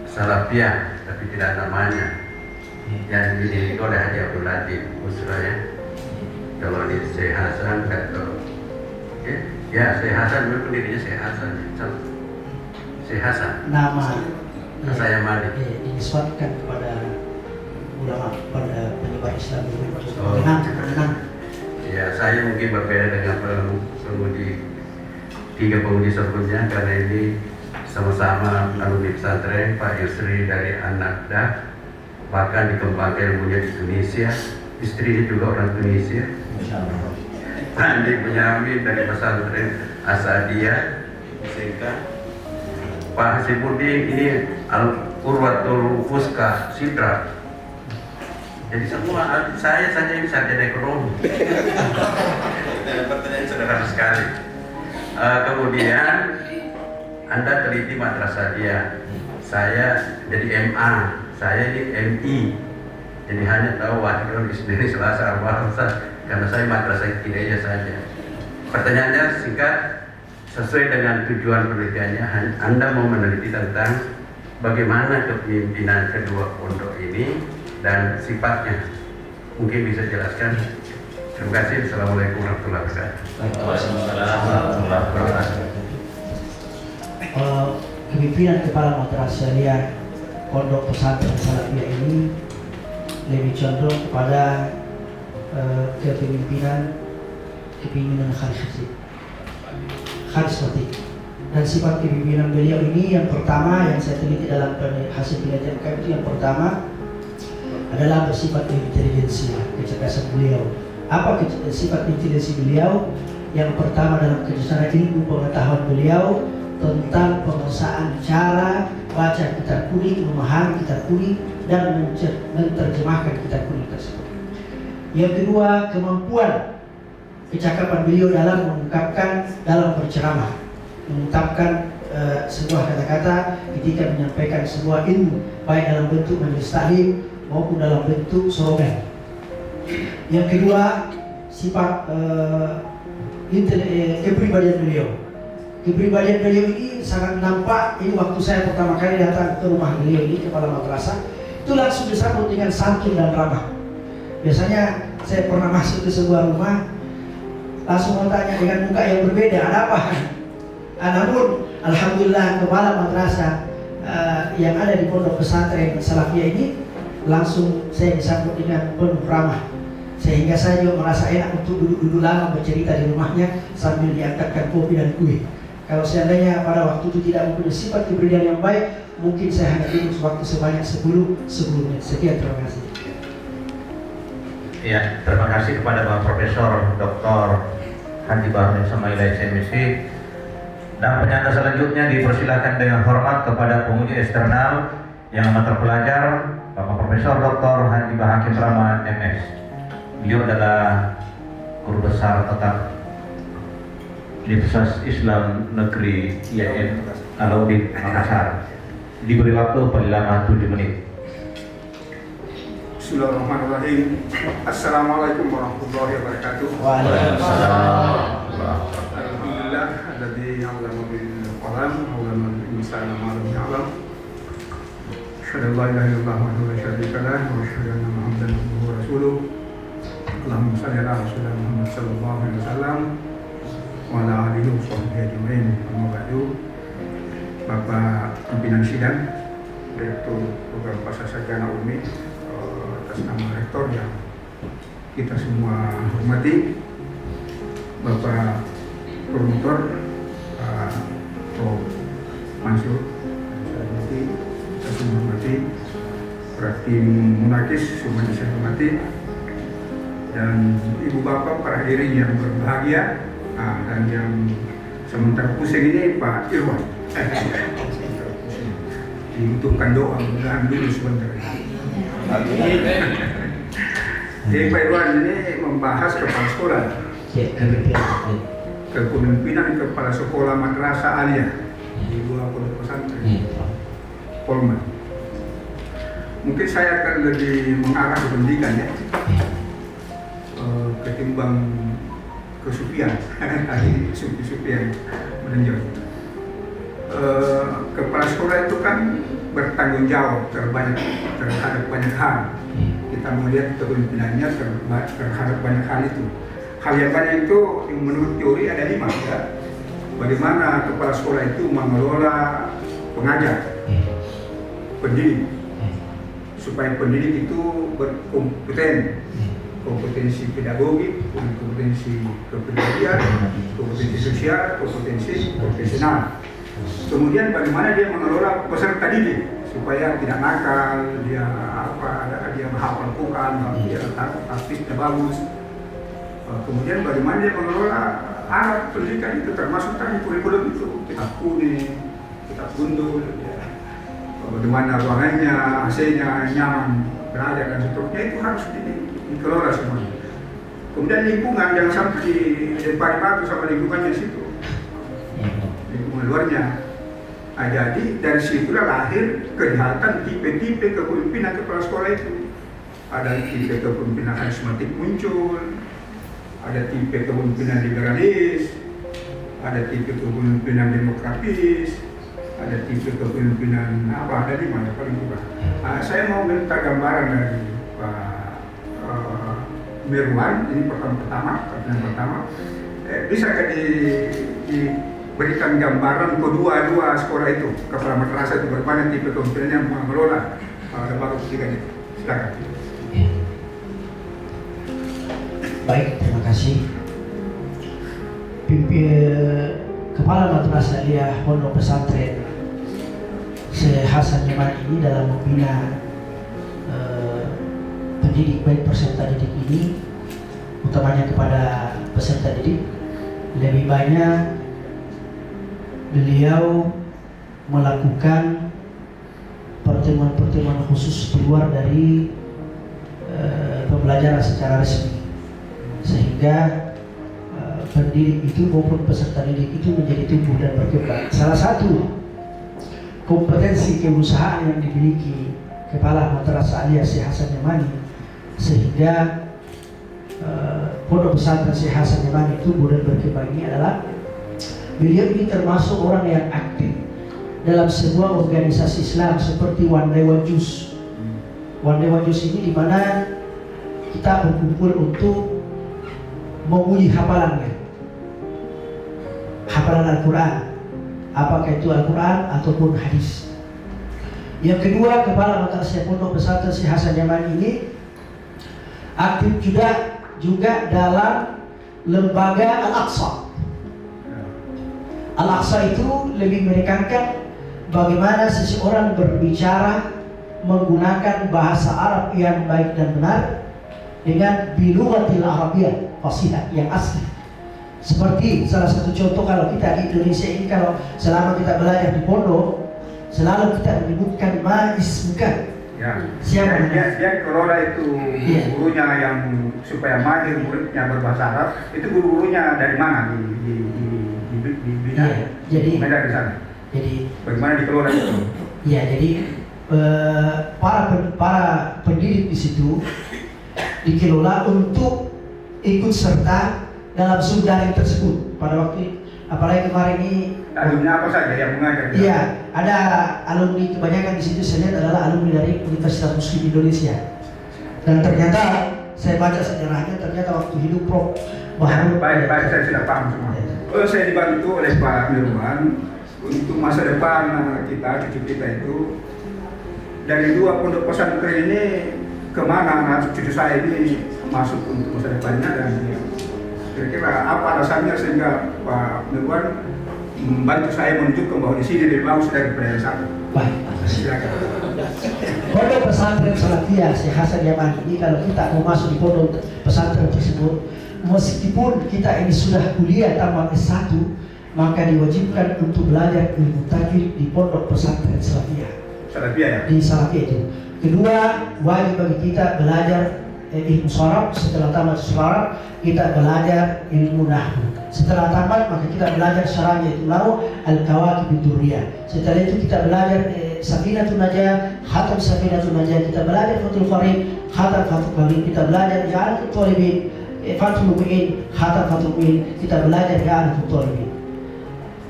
Salafiyah tapi tidak namanya, yang dimiliki oleh Haji Abdul Latif Usraya. Kalau di Syekh Hasan atau ya Syekh Hasan memang pendirinya Syekh Hasan. Syekh Hasan Nama saya Malik dinisbatkan kepada ulama pada penyebar Islam dulu. Ya, saya mungkin berbeda dengan pengemudi 3 pengemudi sebelumnya karena ini sama-sama alumni pesantren. Pak Yusri dari An-Nahdah, bahkan dikembangkan ilmunya di Tunisia, istrinya juga orang Tunisia. Andi Bunyamin dari pesantren Asadiyah, Singkat. Pak Hasibuddin ini Al-Qurwatul Fuska Sidra. Jadi semua saya saja ini sarjana ekonomi. Pertanyaan sederhana sekali. Kemudian Anda teliti madrasah dia. Saya jadi MA, saya ini MI. Jadi hanya tahu wakil Isnin Selasa Arba'a karena saya madrasah Kidaya saja. Pertanyaannya singkat, sesuai dengan tujuan penelitiannya, Anda mau meneliti tentang bagaimana kepemimpinan kedua pondok ini dan sifatnya. Mungkin bisa jelaskan. Terima kasih. Assalamualaikum warahmatullahi wabarakatuh. Waalaikumsalam warahmatullahi wabarakatuh. Kepemimpinan kepala madrasah pondok pesantren Salafiyah ini lebih condong kepada kepemimpinan kharismatik. Dan sifat kepemimpinan beliau ini yang pertama yang saya teliti dalam hasil penelitian kami itu yang pertama adalah bersifat intelijensi, kecerdasan beliau. Apa sifat intelijensi beliau? Yang pertama dalam kecerdasan ilmu pengetahuan beliau tentang penguasaan cara baca kitab kuning, memahami kitab kuning, dan menerjemahkan kitab kuning tersebut. Yang kedua, kemampuan kecakapan beliau dalam mengungkapkan, dalam berceramah, mengungkapkan sebuah kata-kata ketika menyampaikan sebuah ilmu, baik dalam bentuk majelis taklim maupun dalam bentuk sorogan. Yang kedua, sifat kepribadian beliau. Kepribadian beliau ini sangat nampak. Ini waktu saya pertama kali datang ke rumah beliau ini, kepala madrasah, itu langsung disambut dengan santun dan ramah. Biasanya saya pernah masuk ke sebuah rumah, langsung bertanya dengan muka yang berbeda, ada apa? Namun alhamdulillah kepala madrasah yang ada di pondok pesantren Salafiyah ini langsung saya disambut dengan penuh ramah, sehingga saya juga merasa enak untuk duduk-duduk lama bercerita di rumahnya sambil diangkatkan kopi dan kue. Kalau seandainya pada waktu itu tidak mempunyai sifat kepribadian yang baik, mungkin saya hanya duduk waktu sebanyak 10 menit. Sekian, terima kasih. Ya, terima kasih kepada Bapak Profesor Dr. Haji Baharudin Samaila SMC. Dan penyata selanjutnya dipersilakan dengan hormat kepada penguji eksternal yang amat terpelajar, Bapak Profesor Dr. Haji Bahakim Rahman MS. Beliau adalah guru besar tetap Universitas Islam Negeri IAIN Alauddin Makassar. Diberi waktu paling lama 7 menit. Bismillahirrahmanirrahim. Assalamualaikum warahmatullahi wabarakatuh. Waalaikumsalam. Alhamdulillah alladzi 'allama bil qalam wa 'allama al insana ma lam ya'lam. Asyhadu an la ilaha illallah wahdahu la syarika lah wa asyhadu anna Muhammadan abduhu wa rasuluh. Allahumma shalli ala Rasulillah Muhammad sallallahu alaihi wasallam wa ala alihi wa sahbihi ajmain. Amma ba'du. Bapak pimpinan sidang, Direktur Program Pasar Sarjana Umi, atas nama rektor yang kita semua hormati, Bapak Promotor Prof. Mansur, saya hormati, saya semua hormati, para tim Munakis semuanya saya hormati, dan ibu bapak para hadirin yang berbahagia, dan yang sementara pusing ini Pak Irwan. Dibutuhkan doa, mudah-mudahan dulu sebentar. Jadi Pak Irwan ini membahas kepala sekolah, kepemimpinan kepala sekolah madrasah aliyah di 2 pondok pesantren Polman. Mungkin saya akan lebih mengarah ke pendidikan ya, ketimbang kesupian tadi supi-supian menonjol. Kepala sekolah itu kan bertanggung jawab terhadap banyak hal. Kita melihat kepemimpinannya terhadap banyak hal itu. Hal yang banyak itu yang menurut teori ada 5 ya. Bagaimana kepala sekolah itu mengelola pengajar, pendidik, supaya pendidik itu berkompeten, kompetensi pedagogik, kompetensi kepribadian, kompetensi sosial, kompetensi profesional. Kemudian bagaimana dia mengelola peserta didik supaya tidak nakal, dia menghafal Quran, dia taktisnya bagus. Kemudian bagaimana dia mengelola alat pendidikan itu, termasuk tadi kurikulum itu, kitab kuning, kitab gundul, ya. Bagaimana ruangannya, AC-nya nyaman, belajar dan seterusnya, itu harus dikelola semuanya. Kemudian lingkungan, jangan sampai dilempari batu sama lingkungannya situ, lingkungan luarnya. Nah, jadi dari situlah lahir kelihatan tipe-tipe kepemimpinan kepala sekolah itu. Ada tipe kepemimpinan karismatik muncul, ada tipe kepemimpinan liberalis, ada tipe kepemimpinan demokratis, ada tipe kepemimpinan ada 5 ya paling kurang. Nah, saya mau minta gambaran dari Pak Mirwan, ini pertanyaan pertama. Bisakah diberikan gambaran kedua sekolah itu, kepala madrasah itu bagaimana tipe kepemimpinan yang mengelola lembaga pendidikan itu? Silakan. Baik, terima kasih. Kepala Madrasah Aliyah Pondok Pesantren Syekh Hasan Yaman ini dalam membina pendidik, baik peserta didik ini, utamanya kepada peserta didik, lebih banyak beliau melakukan pertemuan-pertemuan khusus di luar dari pembelajaran secara resmi, sehingga pendidik itu maupun peserta didik itu menjadi tumbuh dan berkembang. Salah satu kompetensi keusahaan yang dimiliki Kepala Madrasah Aliyah Syekh Hasan Yamani sehingga Pondok Pesantren Syekh Hasan Yamani tumbuh dan berkembang ini adalah beliau ini termasuk orang yang aktif dalam sebuah organisasi Islam seperti One Day One Juz. One Day One Juz ini di mana kita berkumpul untuk menguji hafalannya, hafalan Al-Quran, apakah itu Al-Quran ataupun hadis. Yang kedua, Kepala Madrasah Pondok Pesantren Syekh Hasan Yamani ini aktif juga dalam lembaga Al-Aqsa. Al-Aqsa itu lebih menekankan bagaimana seseorang berbicara menggunakan bahasa Arab yang baik dan benar dengan bilughatil arabiyyah fasihah yang asli. Seperti salah satu contoh, kalau kita di Indonesia ini, kalau selama kita belajar di pondok selalu kita menyebutkan ma ismuka. Ya. Siapa Dia kelola itu gurunya yang supaya mahir muridnya berbahasa Arab, itu guru-gurunya dari mana di Bina? Iya, jadi Medan di sana. Jadi Bagaimana dikelola itu? ya, jadi para pendidik di situ dikelola untuk ikut serta dalam sundaring tersebut pada waktu, apalagi kemarin ini. Alumni apa saja yang mengajar? Iya, ada alumni, kebanyakan di situ saya lihat adalah alumni dari Universitas Muslim Indonesia. Dan ternyata saya baca sejarahnya, ternyata waktu hidup Prof. Baharul. Baik, saya sudah paham semua. Saya dibantu oleh Pak Mirwan untuk masa depan cucu kita itu. Dari 2 pondok pesantren ini kemana cucu saya ini masuk untuk masa depannya, dan kira-kira apa alasannya sehingga Pak Mirwan membantu saya menunjukkan bahwa di sini lebih bagus daripada yang sana. Baik. Silakan. Pondok pesantren Salafiyah Syekh Hasan Yamani ini, kalau kita mau masuk di pondok pesantren tersebut, meskipun kita ini sudah kuliah tamat S1, maka diwajibkan untuk belajar ilmu tajwid di pondok pesantren Salafiyah. Salafiyah ya? Di Salafiyah itu. Kedua, wajib bagi kita belajar ilmu sharaf. Setelah tamat sharaf, kita belajar ilmu nahwu. Setelah tamat, maka kita belajar syarahnya itu nahwu al-kawakib ad-durriyah. Setelah itu kita belajar Safinatun Najah, khatam Safinatun Najah. Kita belajar Fathul Qarib, khatam Fathul Qarib. Kita belajar I'anatul Talibin, Fathul Mu'in, khatam Fathul Mu'in. Kita belajar I'anatul Talibin.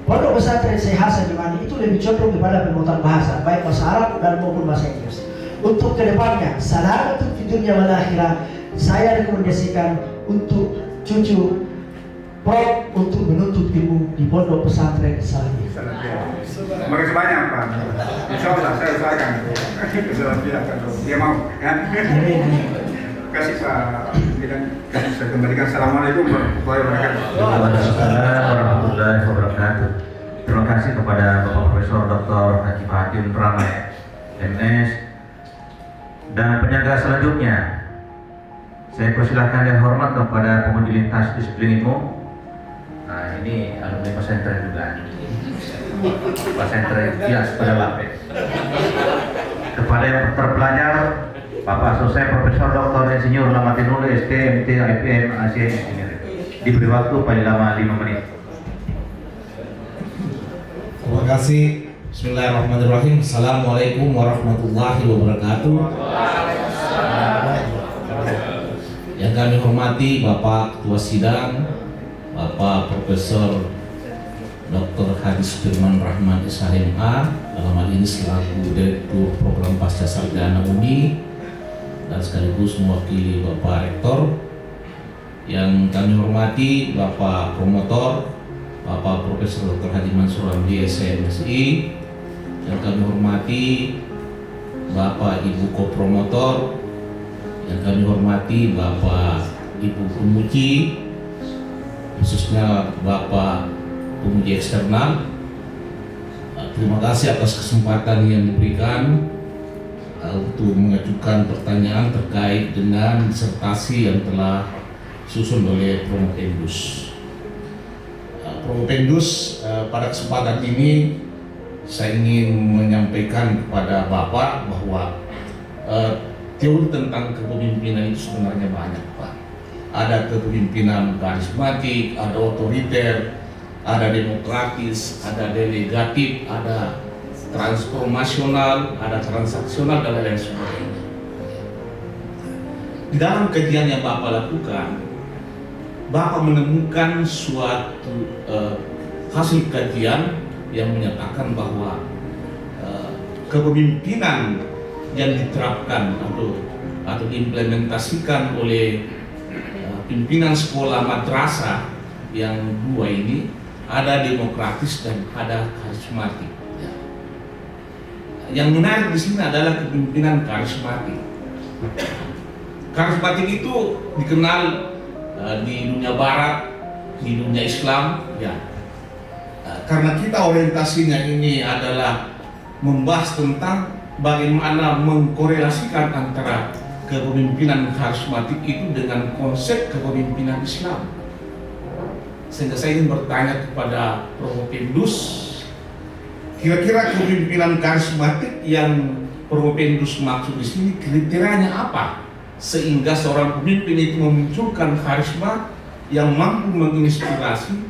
Pondok pesantren Syekh Hasan Yamani itu lebih condong kepada penguatan bahasa, baik bahasa Arab dan maupun bahasa Inggris. Untuk kedepannya, salamatun fid dunya wal akhirah, saya rekomendasikan untuk cucu Prof untuk menuntut ilmu di pondok pesantren Salafiyah. Terima kasih banyak Pak. Insya Allah saya usahakan ke Salafiyah kalau dia mau. Ya. Terima kasih Pak. Saya kembalikan. Assalamualaikum warahmatullahi wabarakatuh. Waalaikumsalam warahmatullahi wabarakatuh. Terima kasih kepada Bapak Profesor Dr. Haji Fahadim Pramay, MS. Dan penjaga selanjutnya, saya persilahkan yang hormat kepada penguji lintas disiplin ilmu. Nah, ini alumni pesantren juga. Pesantren Kias pada Lapet. Kepada yang terpelajar, Bapak Selesai Profesor Dr. Insinyur Lamatinul STMT IPM Asia Engineer. Diberi waktu paling lama 5 menit. Terima kasih. Bismillahirrahmanirrahim. Assalamualaikum warahmatullahi wabarakatuh. Yang kami hormati Bapak Ketua Sidang, Bapak Profesor Dr. Haji Sudirman Rahman SHMA, dalam hal ini selaku Direktur Program Pasca Sarjana UNI, dan sekaligus mewakili Bapak Rektor. Yang kami hormati Bapak Promotor, Bapak Profesor Dr. Haji Mansur Hamdi SMSI. Yang kami hormati Bapak Ibu Kopromotor, yang kami hormati Bapak Ibu Pemuji, khususnya Bapak Pemuji Eksternal. Terima kasih atas kesempatan yang diberikan untuk mengajukan pertanyaan terkait dengan disertasi yang telah disusun oleh Promopendus. Promopendus pada kesempatan ini saya ingin menyampaikan kepada Bapak bahwa teori tentang kepemimpinan itu sebenarnya banyak, Pak. Ada kepemimpinan karismatik, ada otoriter, ada demokratis, ada delegatif, ada transformasional, ada transaksional, dan lain sebagainya. Di dalam kajian yang Bapak lakukan, Bapak menemukan suatu hasil kajian yang menyatakan bahwa kepemimpinan yang diterapkan atau diimplementasikan oleh pimpinan sekolah madrasah yang dua ini ada demokratis dan ada karismatik. Yang menarik di sini adalah kepemimpinan karismatik. Karismatik itu dikenal di dunia Barat, di dunia Islam, ya. Karena kita orientasinya ini adalah membahas tentang bagaimana mengkorelasikan antara kepemimpinan karismatik itu dengan konsep kepemimpinan Islam. Sehingga saya ingin bertanya kepada Prof. Pendus, kira-kira kepemimpinan karismatik yang Prof. Pendus maksud di sini kriterianya apa? Sehingga seorang pemimpin itu memunculkan karisma yang mampu menginspirasi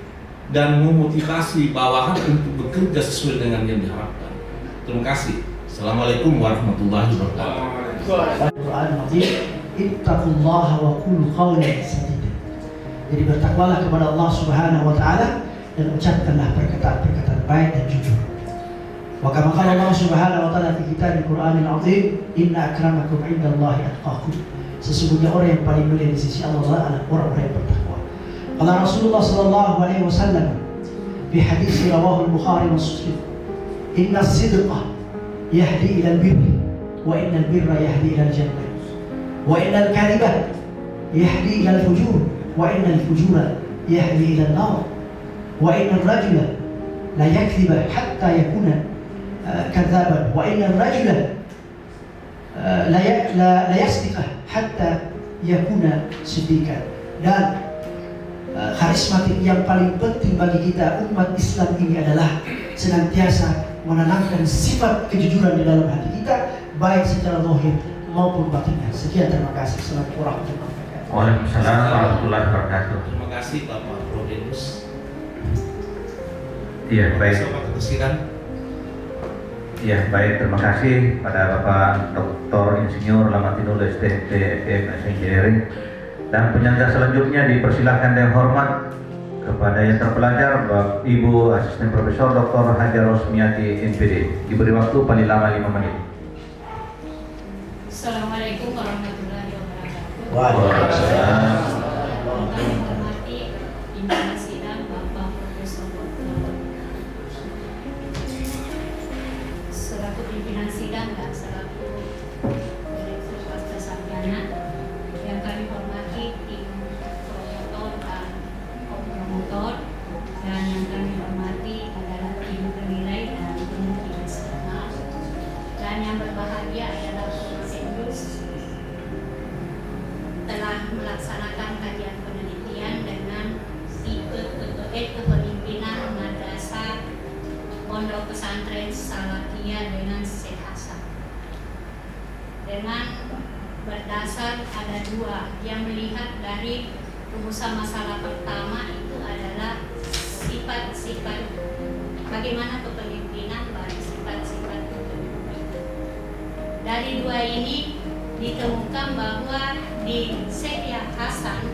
dan memotivasi bawahan untuk bekerja sesuai dengan yang diharapkan. Terima kasih. Assalamualaikum warahmatullahi wabarakatuh. Al-Quran Azim, ittaqullaha wa qulu qawlan sadida. Jadi bertakwalah kepada Allah Subhanahu wa taala dan ucapkanlah perkataan-perkataan baik dan jujur. Wa kama qala Allah Subhanahu wa taala fi kitab Al-Quran Azim, inna akramakum 'indallahi atqakum. Sesungguhnya orang yang paling mulia di sisi Allah adalah orang-orang yang bertakwa. Qala Rasulullah sallallahu alaihi wasallam fi hadis rawahu Al-Bukhari wa Muslim, inna as-sidqa yahdi ila al-birr wa inna al-birra yahdi ila al-jannah wa inna al-kadhiba yahdi ila al-fujur wa inna al-fujura yahdi ila an-nar wa inna ar-rajula la yakdhiba hatta yakuna kadhaban wa inna ar-rajula la yasdiqa hatta yakuna siddiqan. Dan karismatik yang paling penting bagi kita umat Islam ini adalah senantiasa menanamkan sifat kejujuran di dalam hati kita, baik secara zahir maupun batinnya. Sekian, terima kasih. Assalamualaikum warahmatullahi wabarakatuh. Waalaikumsalam warahmatullahi wabarakatuh. Terima kasih Bapak Prof. Pendus. Iya, baik. Bapak Ketusiran. Iya, baik. Terima kasih pada Bapak Dr. Insinyur Lamatinul STT FM Engineering. Dan penyangga selanjutnya dipersilahkan dengan hormat kepada yang terpelajar Ibu Asisten Profesor Dr. Hajar Rosmiati MPD. Diberi waktu paling lama 5 menit. Assalamualaikum warahmatullahi wabarakatuh. Waalaikumsalam. Kami hormati pimpinan sidang Bapak Profesor Dr. selaku pimpinan sidang dan selaku Direktur Pasca Sarjana, yang kami hormati tim promotor dan promotor, dan yang kami hormati adalah tim penilai dan peneliti nasional, dan yang berbahagia adalah Prof. Pendus telah melaksanakan kajian penelitian dengan tipe kepemimpinan madrasah Pondok Pesantren Salafiyah dengan Syekh Hasan. Dengan berdasar ada dua yang melihat dari rumusan masalah pertama itu adalah sifat-sifat bagaimana kepemimpinan, bagi sifat-sifat kepemimpinan. Dari dua ini ditemukan bahwa di Syekh Hasan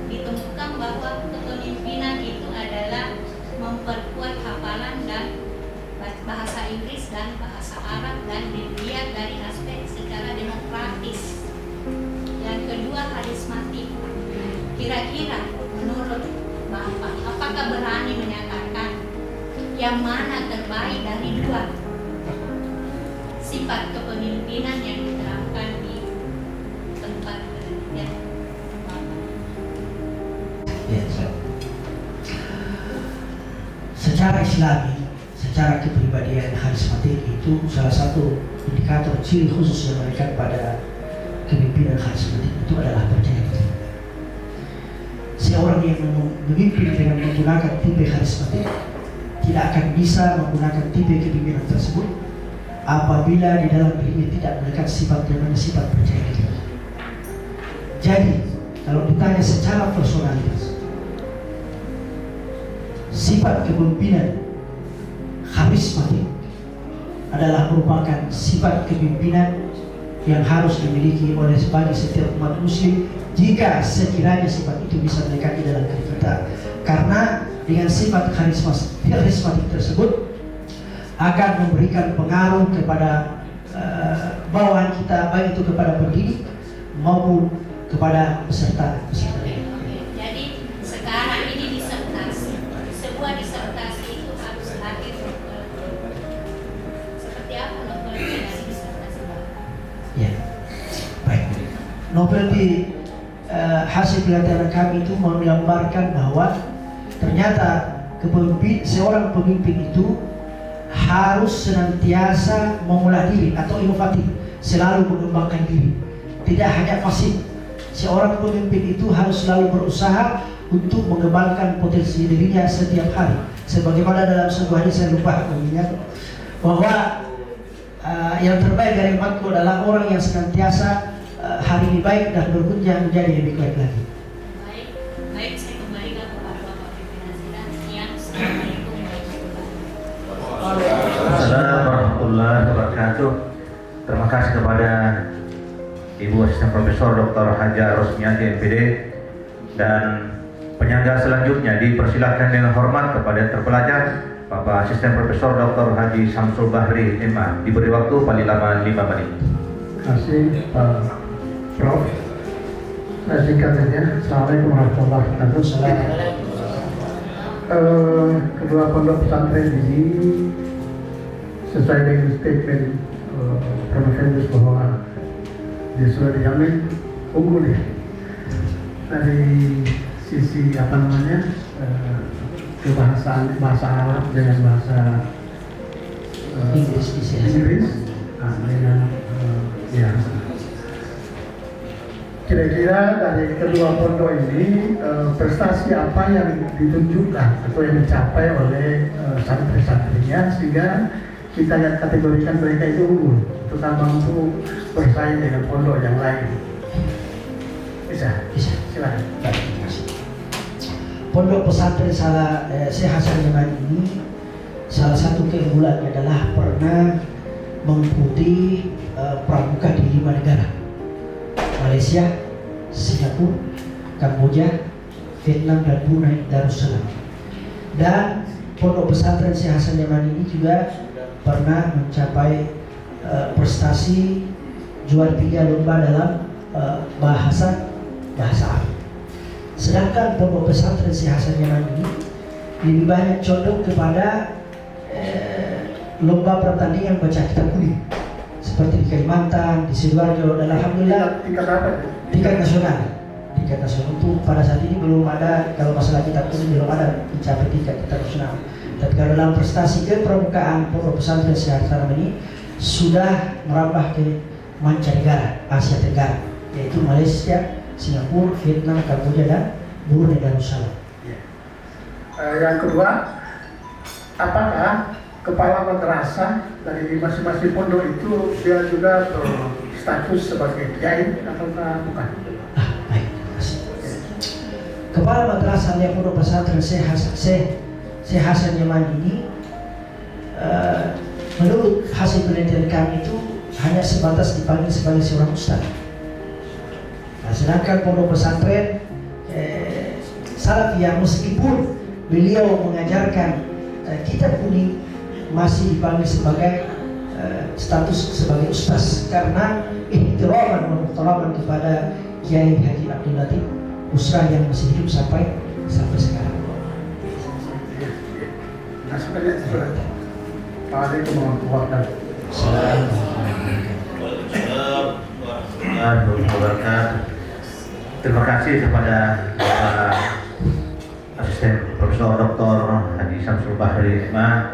ditemukan bahwa kepemimpinan itu adalah memperkuat hafalan dan bahasa Inggris dan bahasa Arab, dan dilihat dari aspek secara demokratis. Yang kedua, karismatik. Kira-kira menurut Bapak, apakah berani menyatakan yang mana terbaik dari dua sifat kepemimpinan yang diterapkan di tempat penelitian Bapak? Ya, secara Islami, secara kepribadian karismatik itu salah satu indikator ciri khusus yang melekat pada kepemimpinan karismatik itu adalah percaya diri. Seorang yang memimpin dengan menggunakan tipe karismatik tidak akan bisa menggunakan tipe kepimpinan tersebut apabila di dalam dirinya tidak melekat sifat yang namanya sifat percaya diri. Jadi kalau ditanya secara personalitas, sifat kepemimpinan karismatik adalah merupakan sifat kepemimpinan yang harus dimiliki oleh setiap umat muslim jika sekiranya sifat itu bisa melekat di dalam diri kita. Karena dengan sifat karismatik tersebut akan memberikan pengaruh kepada bawahan kita, baik itu kepada pendidik maupun kepada peserta. Jadi sekarang ini disertasi, sebuah disertasi itu harus hadir. Seperti apa novel dari disertasi? Ya, baik. Novel di hasil pelatihan kami itu menggambarkan bahwa ternyata seorang pemimpin itu harus senantiasa mengolah diri atau inovatif, selalu mengembangkan diri, tidak hanya pasif. Seorang pemimpin itu harus selalu berusaha untuk mengembangkan potensi dirinya setiap hari. Sebagaimana dalam sebuah hadis saya lupa mengingat bahwa yang terbaik dari umatku adalah orang yang senantiasa hari ini baik dan berkunjung menjadi lebih baik lagi. Baik, saya kembalikan kepada Bapak Pimpinan Sidang. Assalamualaikum warahmatullahi wabarakatuh. Terima kasih kepada Ibu Asisten Profesor Dr. Haja Rosmiati MPD, dan penyangga selanjutnya dipersilahkan dengan hormat kepada terpelajar Bapak Asisten Profesor Dr. Haji Samsul Bahri MA, diberi waktu paling lama 5 menit. Terima kasih Pak Prof. Saya singkat saja. Assalamualaikum warahmatullahi wabarakatuh. Kedua pondok pesantren ini sesuai dengan statement Prof. bahwa dia sudah dijamin unggul ya dari sisi kebahasaan, bahasa Arab dengan bahasa Inggris, dengan kira-kira dari kedua pondok ini prestasi apa yang ditunjukkan atau yang dicapai oleh santri-santrinya sehingga kita kategorikan mereka itu unggul, terutama mampu bersaing dengan pondok yang lain. Bisa, silakan. Terima kasih. Pondok pesantren Syekh Hasan Yamani ini salah satu keunggulannya adalah pernah mengikuti pramuka di 5 negara: Malaysia, Singapura, Kamboja, Vietnam, dan Brunei Darussalam. Dan pondok pesantren Syekh Hasan Yamani ini juga pernah mencapai prestasi juara 3 lomba dalam bahasa Arab. Sedangkan pondok pesantren Syekh Hasan Yamani ini lebih banyak condong kepada lomba pertandingan baca kitab kuning seperti di Kalimantan, di Sidoarjo, dan alhamdulillah tingkat nasional. Tingkat nasional itu pada saat ini belum ada, kalau masalah kitab kuning belum ada mencapai tingkat nasional. Tapi kalau dalam prestasi kepramukaan pondok pesantren Syekh Hasan Yamani sudah merambah ke mancanegara Asia Tenggara, yaitu Malaysia, Singapura, Vietnam, Kamboja, dan Brunei Darussalam. Yang kedua, apakah kepala madrasah dari masing-masing pondok itu dia juga berstatus sebagai kiai atau bukan? Baik, terima kasih. Kepala madrasah yang pondok pesantren Syekh Hasan Yamani ini menurut hasil penelitian kami itu hanya sebatas dipanggil sebagai seorang ustaz. Nah, sedangkan pondok pesantren Salafiyah, meskipun beliau mengajarkan kitab kuning, masih dipanggil sebagai status sebagai ustaz karena ihtiraman dan muhtaraman kepada Kiai Haji Abdul Latif Usra yang masih hidup sampai sekarang. Assalamualaikum warahmatullahi wabarakatuh. Terima kasih kepada Bapak Asisten Profesor Dr. Haji Samsul Bahri MA,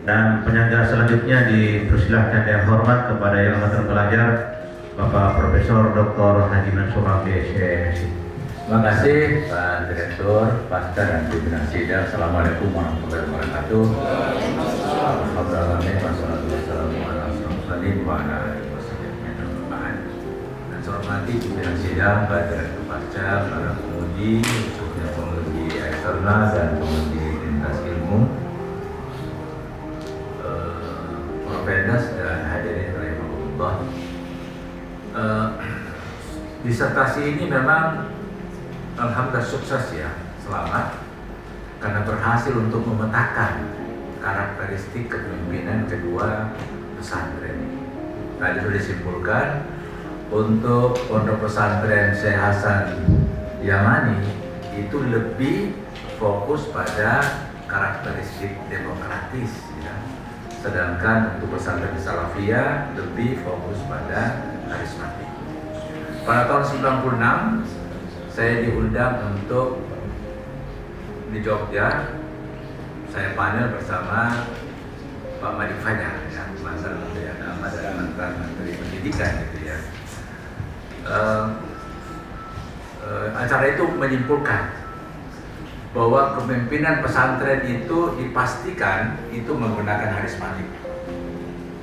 dan penyangga selanjutnya dipersilahkan dengan hormat kepada yang akan terpelajar Bapak Profesor Dr. Haji Mansur Ramli SMSI. Terima kasih Pak Direktur, Pasca dan Pimpinan Sidang. Assalamualaikum warahmatullahi wabarakatuh. Dan saya hormati Pimpinan Sidang, Pak Direktur Pasca, para penguji, khususnya penguji eksternal dan penguji lintas ilmu, Propedas dan hadirin rahimahullah. Disertasi ini memang alhamdulillah sukses ya, selamat, karena berhasil untuk memetakan karakteristik kepemimpinan kedua pesantren. Tadi sudah disimpulkan untuk pondok pesantren Syekh Hasan Yamani itu lebih fokus pada karakteristik demokratis ya. Sedangkan untuk pesantren Salafiyah lebih fokus pada karismatik. Pada tahun 96 saya diundang untuk di Jogja, saya panel bersama Pak Madi Fajar, ya, mantan Menteri Agama dan mantan Menteri Pendidikan, gitu ya. Acara itu menyimpulkan bahwa kepemimpinan pesantren itu dipastikan itu menggunakan harismatik,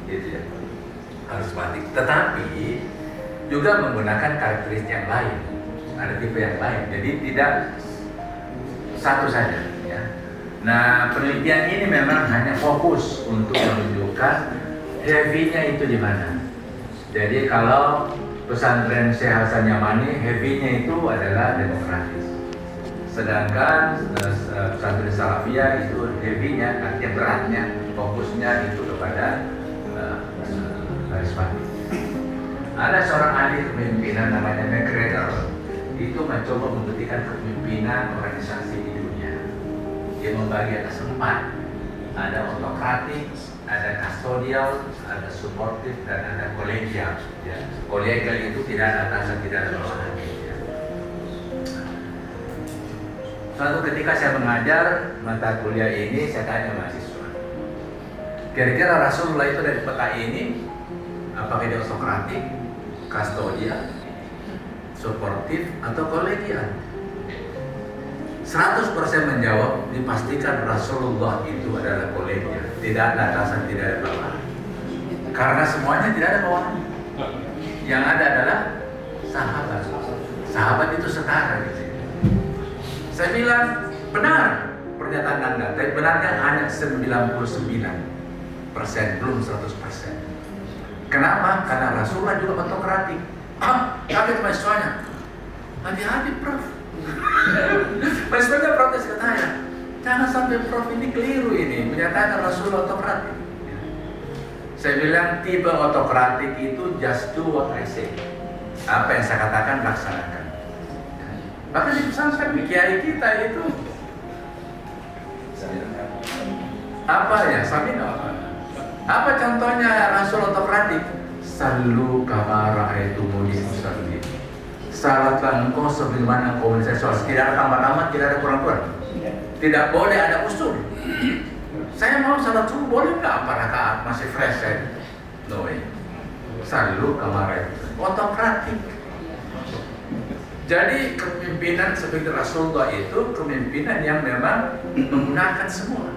gitu ya, harismatik. Tetapi juga menggunakan karakteristik yang lain, ada tipe yang lain. Jadi tidak satu saja. Ya. Nah, penelitian ini memang hanya fokus untuk menunjukkan heavy-nya itu di mana. Jadi kalau pesantren Syekh Hasan Yamani heavy-nya itu adalah demokratis. Sedangkan pesantren Salafiyah itu heavy-nya, artinya beratnya, fokusnya itu kepada karismatik. Ada seorang ahli kepemimpinan namanya McGregor, itu mencoba membuktikan kepemimpinan organisasi di dunia. Dia membagi atas 4, ada autokratik, ada custodial, ada supportive, dan ada kolegial. Ya. Kolegial itu tidak ada atasan, tidak ada bawahan. Ya. Suatu ketika saya mengajar mata kuliah ini, saya tanya mahasiswa, kira-kira Rasulullah itu dari peta ini, apakah dia autokratik, custodial, suportif, atau kolegial? 100% menjawab, dipastikan Rasulullah itu adalah kolegial, tidak ada atasan, tidak ada bawahan. Karena semuanya tidak ada bawahan. Yang ada adalah sahabat. Sahabat itu setara gitu. Saya bilang benar pernyataan Anda, tapi benarnya hanya 99%, belum 100%. Kenapa? Karena Rasulullah juga autokratik. Kaget mahasiswanya. Hati-hati Prof. Mahasiswanya protes ke saya. Jangan sampai Prof ini keliru ini, menyatakan Rasulullah autokratik. Saya bilang tipe autokratik itu just do what I say. Apa yang saya katakan laksanakan. Bahkan di pesantren kiai kita itu apa ya? Samina apa? Apa contohnya Rasul autokratik? Sallu kama ra'aitumuni usalli. Salatlah engkau sebagaimana engkau melihat saya salat. Tidak ada tambah-tambah, tidak ada kurang-kurang. Tidak boleh ada usul. Saya mau salat subuh, boleh nggak 4 rakaat masih fresh saya? No way. Sallu kama ra'aitumuni. Autokratik. Jadi kepemimpinan seperti Rasulullah itu kepemimpinan yang memang menggunakan semua.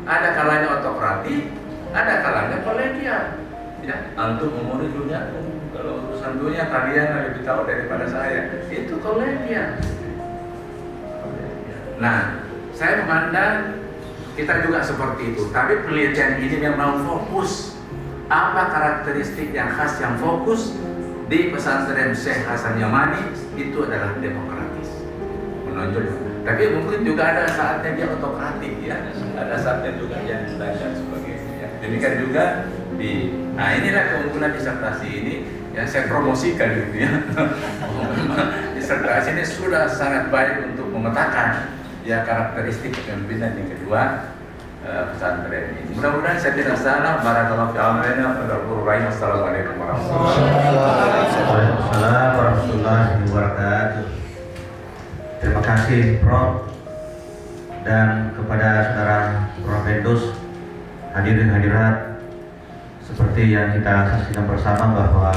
Ada kalanya autokratik, ada kalanya kolegial. Ya, antum umuri dunia. Kalau urusan dunia kalian lebih tahu daripada saya. Itu kolegial. Nah, saya memandang kita juga seperti itu. Tapi penelitian ini memang fokus. Apa karakteristik yang khas yang fokus di pesantren Syekh Hasan Yamani itu adalah demokratis, menonjol. Tapi mungkin juga ada saatnya dia autokratik ya, ada saatnya juga yang dan sebagainya. Ya. Demikian juga nah inilah keunggulan disertasi ini yang saya promosikan gitu ya. Disertasi ini sudah sangat baik untuk memetakan ya karakteristik kepemimpinan yang kedua pesantren ini. Mudah-mudahan saya tidak salah. Barakallahu fi amalina wa rahim. Assalamualaikum warahmatullahi wabarakatuh. Terima kasih Prof dan kepada saudara Prof Endus, hadirin hadirat. Seperti yang kita saksikan bersama bahwa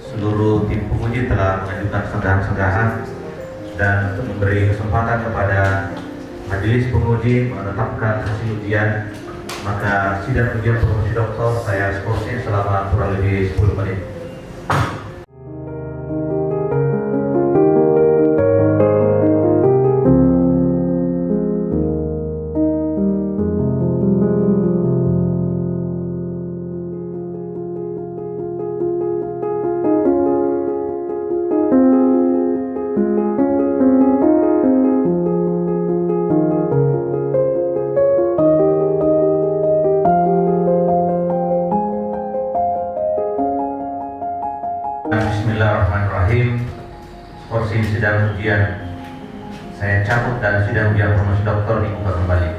seluruh tim penguji telah mengajukan senggahan-senggahan dan untuk memberi kesempatan kepada majelis penguji menetapkan hasil ujian, maka sidang ujian promosi doktor saya skorsing selama kurang lebih 10 menit. Bismillahirrahmanirrahim. Skorsing sidang ujian saya cabut dan sidang ujian promosi doktor dibuka kembali.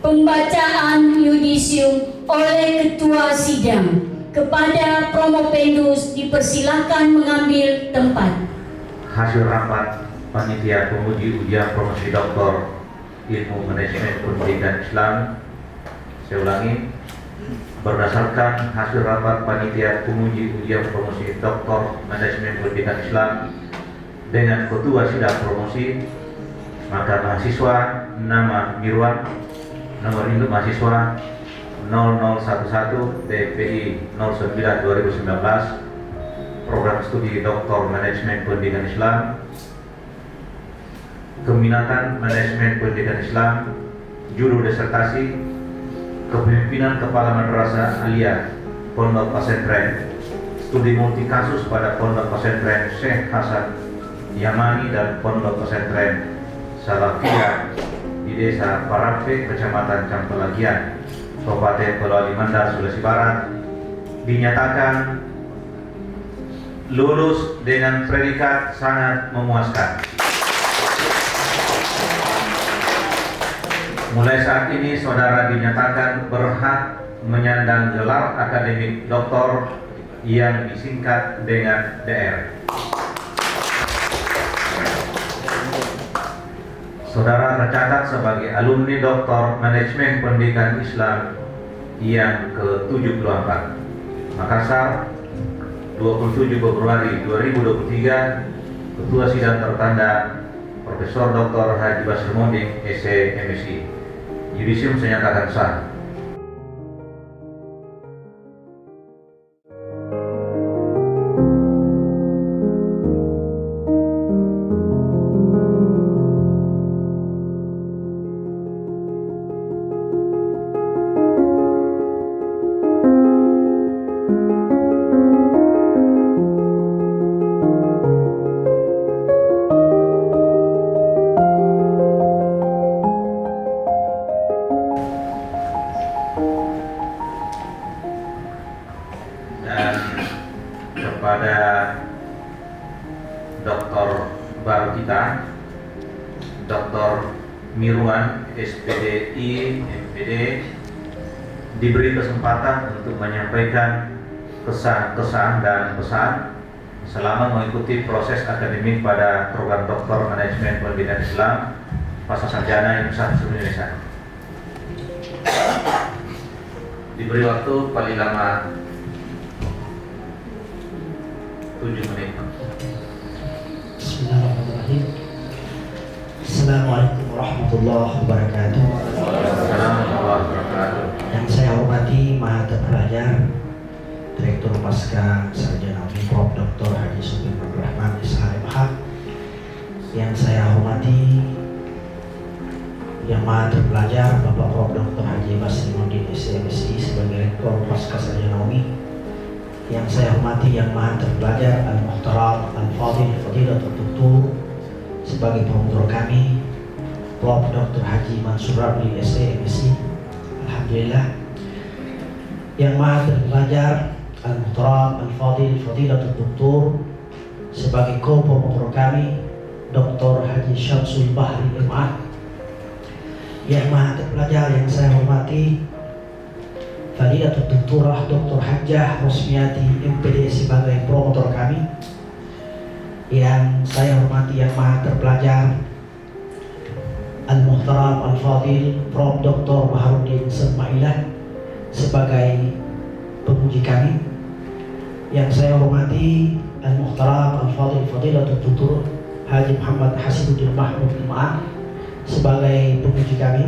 Pembacaan yudisium oleh Ketua Sidang kepada Promopendus dipersilahkan mengambil tempat. Hasil rapat panitia penguji ujian promosi doktor ilmu manajemen pendidikan Islam. Saya ulangi. Berdasarkan hasil rapat panitia penguji ujian promosi doktor manajemen pendidikan Islam dengan ketua sidang promosi, maka mahasiswa nama Mirwan, nomor induk mahasiswa 0011 DPI 09/2019, program studi doktor manajemen pendidikan Islam, keminatan manajemen pendidikan Islam, judul disertasi kepemimpinan kepala madrasah aliyah Pondok Pesantren, studi multi kasus pada Pondok Pesantren Syekh Hasan Yamani dan Pondok Pesantren Salafiyah di Desa Parape, Kecamatan Campelagian, Kabupaten Polewali Mandar, Sulawesi Barat, dinyatakan lulus dengan predikat sangat memuaskan. Mulai saat ini saudara dinyatakan berhak menyandang gelar akademik doktor yang disingkat dengan DR. Saudara tercatat sebagai alumni doktor manajemen pendidikan Islam yang ke-74. Makassar, 27 Februari 2023, Ketua Sidang tertanda Profesor Dr. Haji Basri Monding, SC MSI. Yudisium saya nyatakan sah. Kepada doktor baru kita, Dr. Mirwan, SPDI, MPD, diberi kesempatan untuk menyampaikan kesan-kesan dan pesan selama mengikuti proses akademik pada program doktor manajemen pendidikan Islam pasca sarjana Universitas Indonesia. Diberi waktu paling lama 7 menit. Bismillahirrahmanirrahim. Assalamualaikum warahmatullahi wabarakatuh. Yang saya hormati Maha Terpelajar Direktur Pasca Sarjana Umi Prof. Dr. Haji Supir Abdul Rahman SHMH. Yang saya hormati Yang Maha Terpelajar Bapak Prof. Dr. Haji Basri Monding SMSI sebagai Rektor Pasca Sarjana Umi. Yang saya hormati Yang Maha Terpelajar Al-Muhtaram Al-Fadil Fadilatul Doktor sebagai promotor kami Prof. Dr. Haji Mansur Rabli SMSI. Alhamdulillah. Yang Maha Terpelajar Al-Muhtaram Al-Fadil Fadilatul Doktor sebagai co-promotor kami Dr. Haji Syamsul Bahri MA. Yang Maha Terpelajar yang saya hormati Fadilatul Doktorah Dr. Hajjah Rosmiati MPD sebagai promotor kami. Yang saya hormati Yang Maha Terpelajar Al-Muhtaram Al-Fadil Prof. Dr. Baharudin Semailah sebagai penguji kami. Yang saya hormati Al-Muhtaram Al-Fadil Fadilatul Doktor Haji Muhammad Hasibuddin Mahmud MA sebagai penguji kami.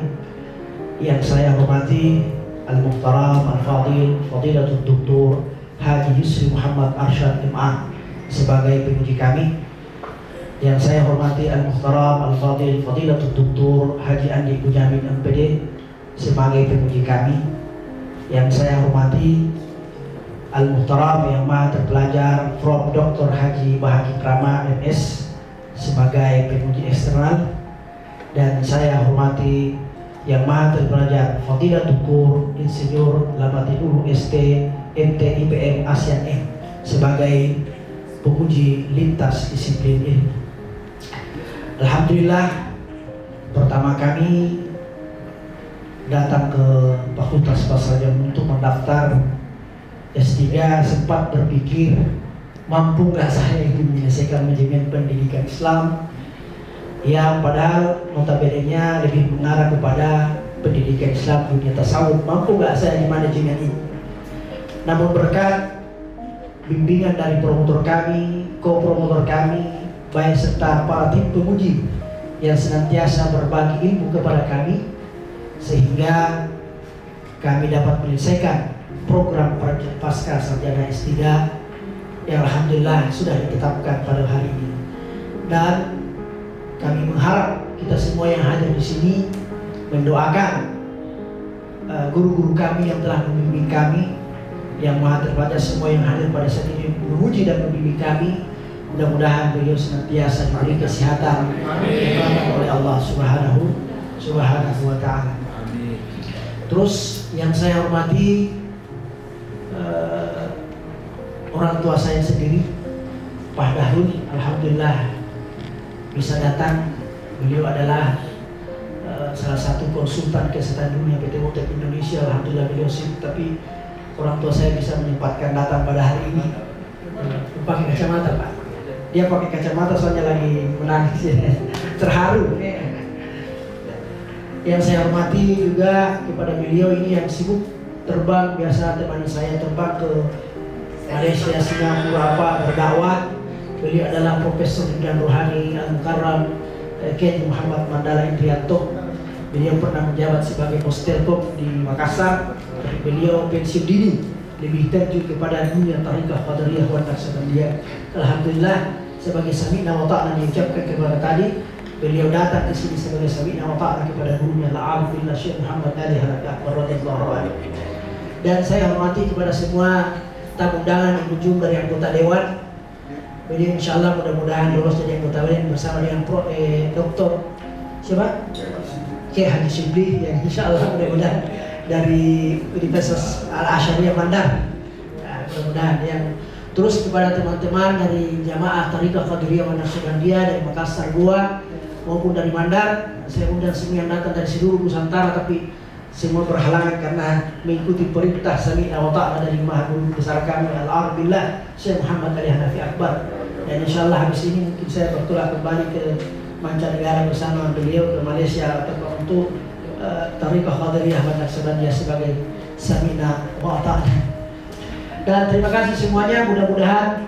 Yang saya hormati Al-Muhtaram Al-Fadil Fadilatul Dr. Haji Yusri Muhammad Arsyad MA sebagai penguji kami. Yang saya hormati Al-Muhtaram Al-Fadil Fadilatul Dr. Haji Andi Bujamin MPD sebagai penguji kami. Yang saya hormati Al-Muhtaram yang maha terpelajar Prof. Dr. Haji Bahagi Krama MS sebagai penguji eksternal. Dan saya hormati yang maha terpelajar Fadilatul Qur Insinyur Lamadinul ST MT IPM ASEAN M sebagai penguji lintas disiplin ilmu. Alhamdulillah, pertama kami datang ke Fakultas Bahasa Jerman untuk mendaftar S3, sempat berpikir mampu nggak saya itu menyelesaikan manajemen pendidikan Islam yang padahal notabene-nya lebih mengarah kepada pendidikan Islam dunia tasawuf. Mampu nggak saya di manajemen ini? Namun berkat bimbingan dari promotor kami, co-promotor kami, baik serta para tim penguji yang senantiasa berbagi ilmu kepada kami, sehingga kami dapat menyelesaikan program pasca sarjana S3 yang alhamdulillah sudah ditetapkan pada hari ini. Dan kami mengharap kita semua yang hadir di sini mendoakan guru-guru kami yang telah membimbing kami, yang maha terpelajar semua yang hadir pada saat ini menguji dan membimbing kami. Mudah-mudahan beliau senantiasa diberi kesehatan oleh Allah Subhanahu wa Ta'ala. Terus yang saya hormati orang tua saya sendiri, Pak Dahrul, alhamdulillah bisa datang. Beliau adalah salah satu konsultan kesehatan dunia PT Wotek Indonesia. Alhamdulillah beliau sibuk, tapi orang tua saya bisa menyempatkan datang pada hari ini. Pakai kacamata, Pak. Dia pakai kacamata soalnya lagi menangis, terharu. Yang saya hormati juga kepada beliau ini yang sibuk terbang, biasa temani saya terbang ke Malaysia, Singapura, berdakwah. Beliau adalah Profesor dan Rohani Al-Mukarram Kiai Muhammad Mandala Indrianto. Beliau pernah menjabat sebagai Postelkom di Makassar. Beliau pensiun dini, lebih terjun kepada dunia Tariqah Qadariyah wa Naqsabandiyah. Alhamdulillah, sebagai sami'na wa ta'na diucapkan kepada tadi, beliau datang ke sini sebagai sami'na wa ta'na kepada gurunya Al-Alhamdulillah Syekh Muhammad Ali Hanafi Akbar radhiyallahu anhu. Dan saya hormati kepada semua tamu undangan yang berkunjung dari anggota dewan. Beliau insyaallah mudah-mudahan lolos jadi anggota dewan bersama dengan Dr. siapa? Kiai Haji Shibli yang insyaallah mudah-mudahan dari Universitas Al-Asyariyah Bandar. Nah, mudah-mudahan yang terus kepada teman-teman dari jamaah Tariqah Qadariyah wa Naqsabandiyah dari Makassar, Goa maupun dari Bandar. Saya undang semua yang datang dari seluruh Nusantara, tapi semua berhalangan karena mengikuti perintah sami'na wa ta'na dari Maha Guru besar kami Al-Alhamdulillah Syekh Muhammad Ali Hanafi Akbar. Dan insyaallah habis ini mungkin saya bertolak kembali ke mancanegara bersama beliau ke Malaysia atau untuk Tariqah Qadariyah wa Naqsabandiyah sebagai sami'na wa ta'na. Dan terima kasih semuanya, mudah-mudahan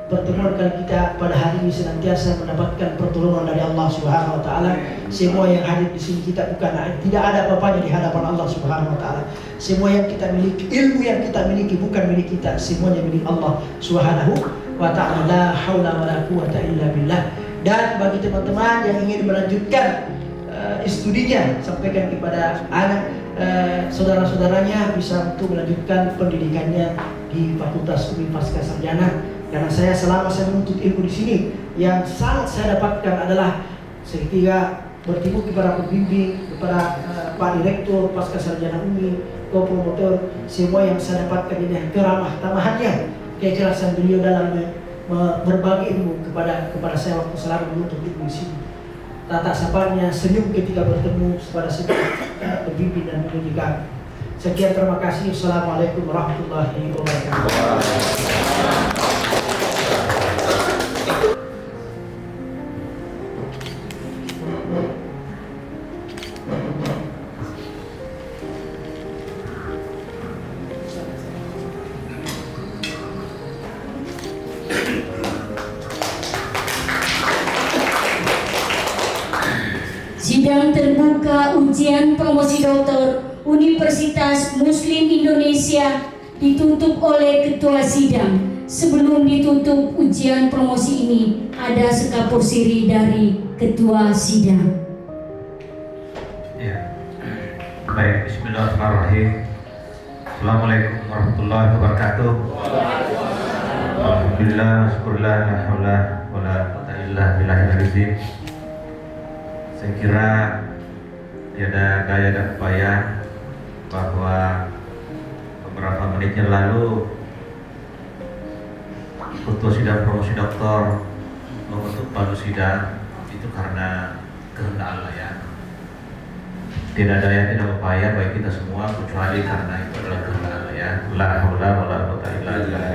pertemuan kali kita pada hari ini senantiasa mendapatkan pertolongan dari Allah Subhanahu wa Ta'ala. Semua yang hadir di sini kita tidak ada apa-apanya di hadapan Allah Subhanahu wa Ta'ala. Semua yang kita miliki, ilmu yang kita miliki bukan milik kita, semuanya milik Allah Subhanahu wa Ta'ala. La haula wa la quwwata illa billah. Dan bagi teman-teman yang ingin melanjutkan studinya, sampaikan kepada anak saudara-saudaranya bisa untuk melanjutkan pendidikannya di Fakultas Umi Pasca Sarjana. Karena saya selama saya menuntut ilmu di sini, yang sangat saya dapatkan adalah ketika bertemu kepada pembimbing, kepada Pak Direktur Pasca Sarjana Umi, co-promotor, semua yang saya dapatkan ini keramah tamahannya, keikhlasan beliau dalam berbagi ilmu kepada saya waktu selama menuntut ilmu di sini. Tata sapanya senyum ketika bertemu kepada semua pembimbing dan pendidik kami. Sekian, terima kasih. Assalamualaikum warahmatullahi wabarakatuh. Sidang terbuka ujian promosi doktor Universitas Muslim Indonesia ditutup oleh Ketua Sidang. Sebelum ditutup ujian promosi ini, ada sekapur siri dari Ketua Sidang. Ya. Baik, bismillahirrahmanirrahim. Assalamualaikum warahmatullahi wabarakatuh. Alhamdulillah, syukurlah, la haula wala quwwata illa billahil azim. Saya kira tiada daya dan upaya bahwa beberapa menit yang lalu Ketua Sidang Promosi Doktor membentuk palu sidang itu karena kehendak Allah ya. Tidak daya, tidak upaya bagi kita semua kecuali karena itu adalah kehendak Allah ya. La haula wala quwwata illa billah.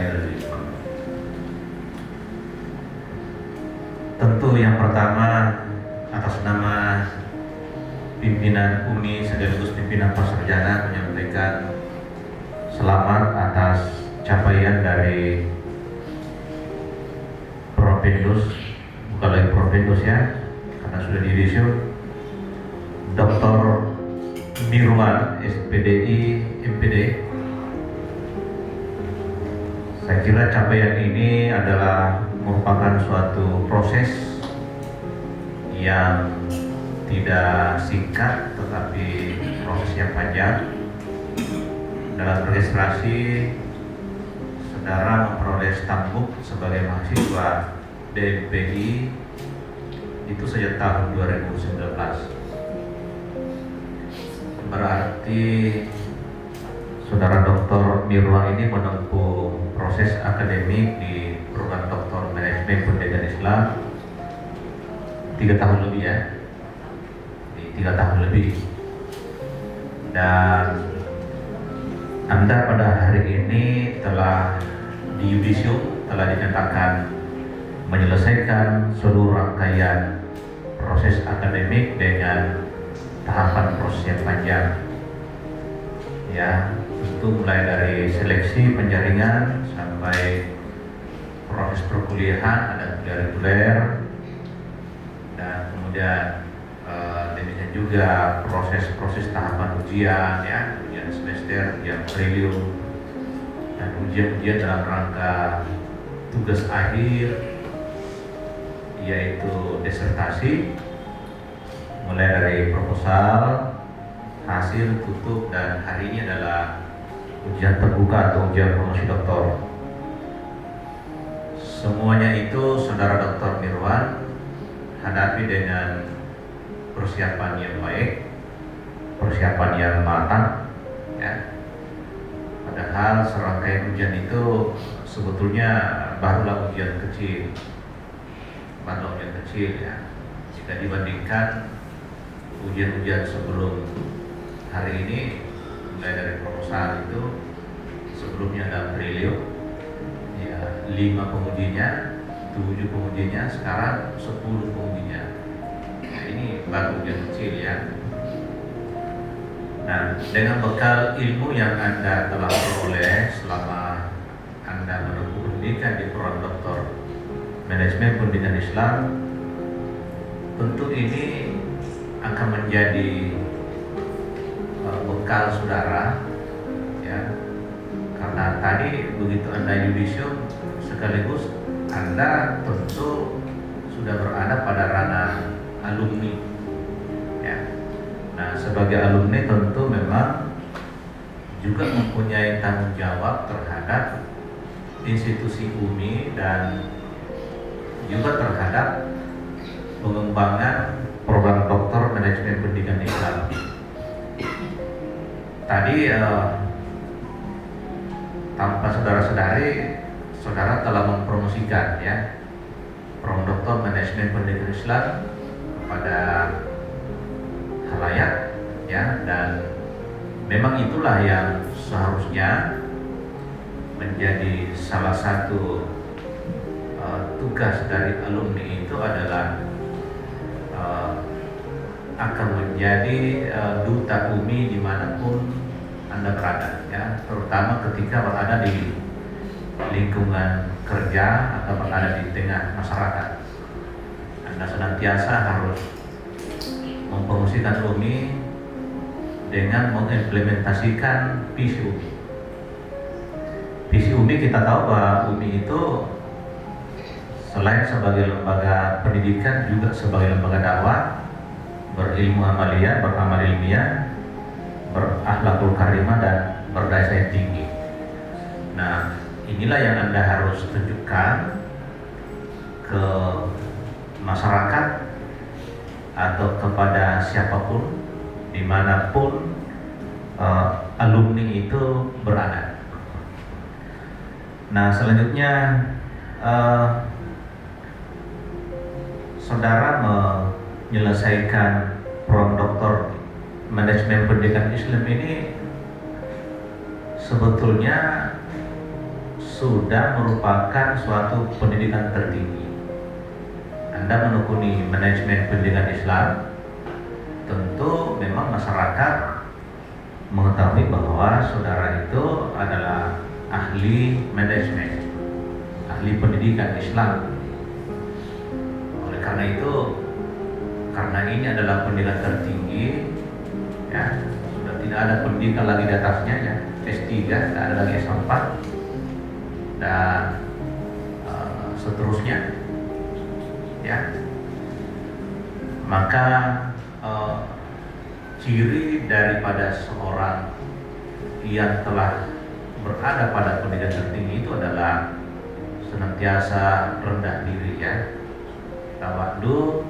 Tentu yang pertama atas nama pimpinan UNI sekaligus pimpinan Pasarjana menyampaikan selamat atas capaian dari Propendus, bukan lagi Propendus ya, karena sudah diisyur Dr. Mirwan SPDI MPD. Saya kira capaian ini adalah merupakan suatu proses yang tidak singkat tetapi proses yang panjang. Dalam registrasi saudara memperoleh stambuk sebagai mahasiswa DMPI itu sejak tahun 2019. Berarti saudara Dr. Mirwan ini menempuh proses akademik di program Doktor Manajemen Pendidikan Islam 3 tahun lebih ya, 3 tahun lebih. Dan Anda pada hari ini telah di yudisium telah dinyatakan menyelesaikan seluruh rangkaian proses akademik dengan tahapan proses yang panjang ya, tentu mulai dari seleksi penjaringan sampai proses perkuliahan, ada kuliah reguler dan kemudian demikian juga proses tahapan ujian ya, ujian semester, ujian prelium dan ujian dalam rangka tugas akhir yaitu disertasi, mulai dari proposal, hasil, tutup, dan hari ini adalah ujian terbuka atau ujian promosi doktor. Semuanya itu saudara Dr. Mirwan hadapi dengan persiapan yang baik, persiapan yang matang ya. Padahal serangkaian ujian itu sebetulnya barulah ujian kecil ya, jika dibandingkan ujian-ujian sebelum hari ini, mulai dari proposal itu sebelumnya ada prelium ya, 5 pengujinya, 7 pengujinya, sekarang 10 pengujinya. Nah, ini baru ujian kecil ya. Nah, dengan bekal ilmu yang Anda telah peroleh selama Anda menempuh pendidikan di program Doktor Manajemen Pendidikan Islam, tentu ini akan menjadi bekal saudara ya, karena tadi begitu Anda yudisium sekaligus Anda tentu sudah berada pada ranah alumni ya. Nah, sebagai alumni tentu memang juga mempunyai tanggung jawab terhadap institusi UMI dan juga terhadap pengembangan program Doktor Manajemen Pendidikan Islam. Tadi tanpa saudara-saudari, saudara telah mempromosikan ya program Doktor Manajemen Pendidikan Islam kepada khalayak ya, dan memang itulah yang seharusnya menjadi salah satu tugas dari alumni itu adalah akan menjadi duta UMI dimanapun Anda berada ya, terutama ketika berada di lingkungan kerja atau berada di tengah masyarakat. Anda senantiasa harus mempromosikan UMI dengan mengimplementasikan visi UMI. Visi UMI kita tahu bahwa UMI itu selain sebagai lembaga pendidikan juga sebagai lembaga dakwah, berilmu amaliyah, beramal ilmiah, berakhlakul karimah dan berdaya saing tinggi. Nah, inilah yang Anda harus tunjukkan ke masyarakat atau kepada siapapun dimanapun alumni itu berada. Nah, selanjutnya saudara menyelesaikan program doktor manajemen pendidikan Islam ini sebetulnya sudah merupakan suatu pendidikan tertinggi. Anda menekuni manajemen pendidikan Islam, tentu memang masyarakat mengetahui bahwa saudara itu adalah ahli manajemen, ahli pendidikan Islam. Oleh karena itu, karena ini adalah pendidikan tertinggi, ya, sudah tidak ada pendidikan lagi di atasnya, ya, S3, tidak ada lagi S4 dan seterusnya, ya. Maka ciri daripada seorang yang telah berada pada pendidikan tertinggi itu adalah senantiasa rendah diri, ya, tawadhu,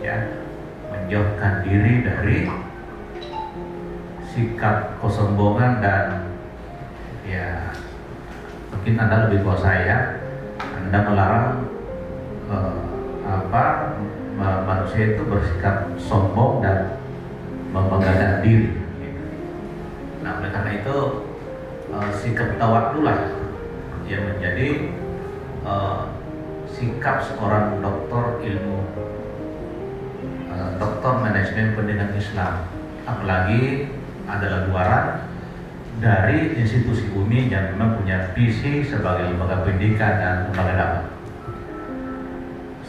ya, menjauhkan diri dari sikap kesombongan dan, ya, mungkin Anda lebih tua saya, Anda melarang manusia itu bersikap sombong dan membanggakan diri. Nah, oleh karena itu sikap tawadhu lah yang menjadi sikap seorang doktor ilmu, doktor manajemen pendidikan Islam, apalagi adalah luaran dari institusi UMI yang memang punya visi sebagai lembaga pendidikan dan lembaga dakwah.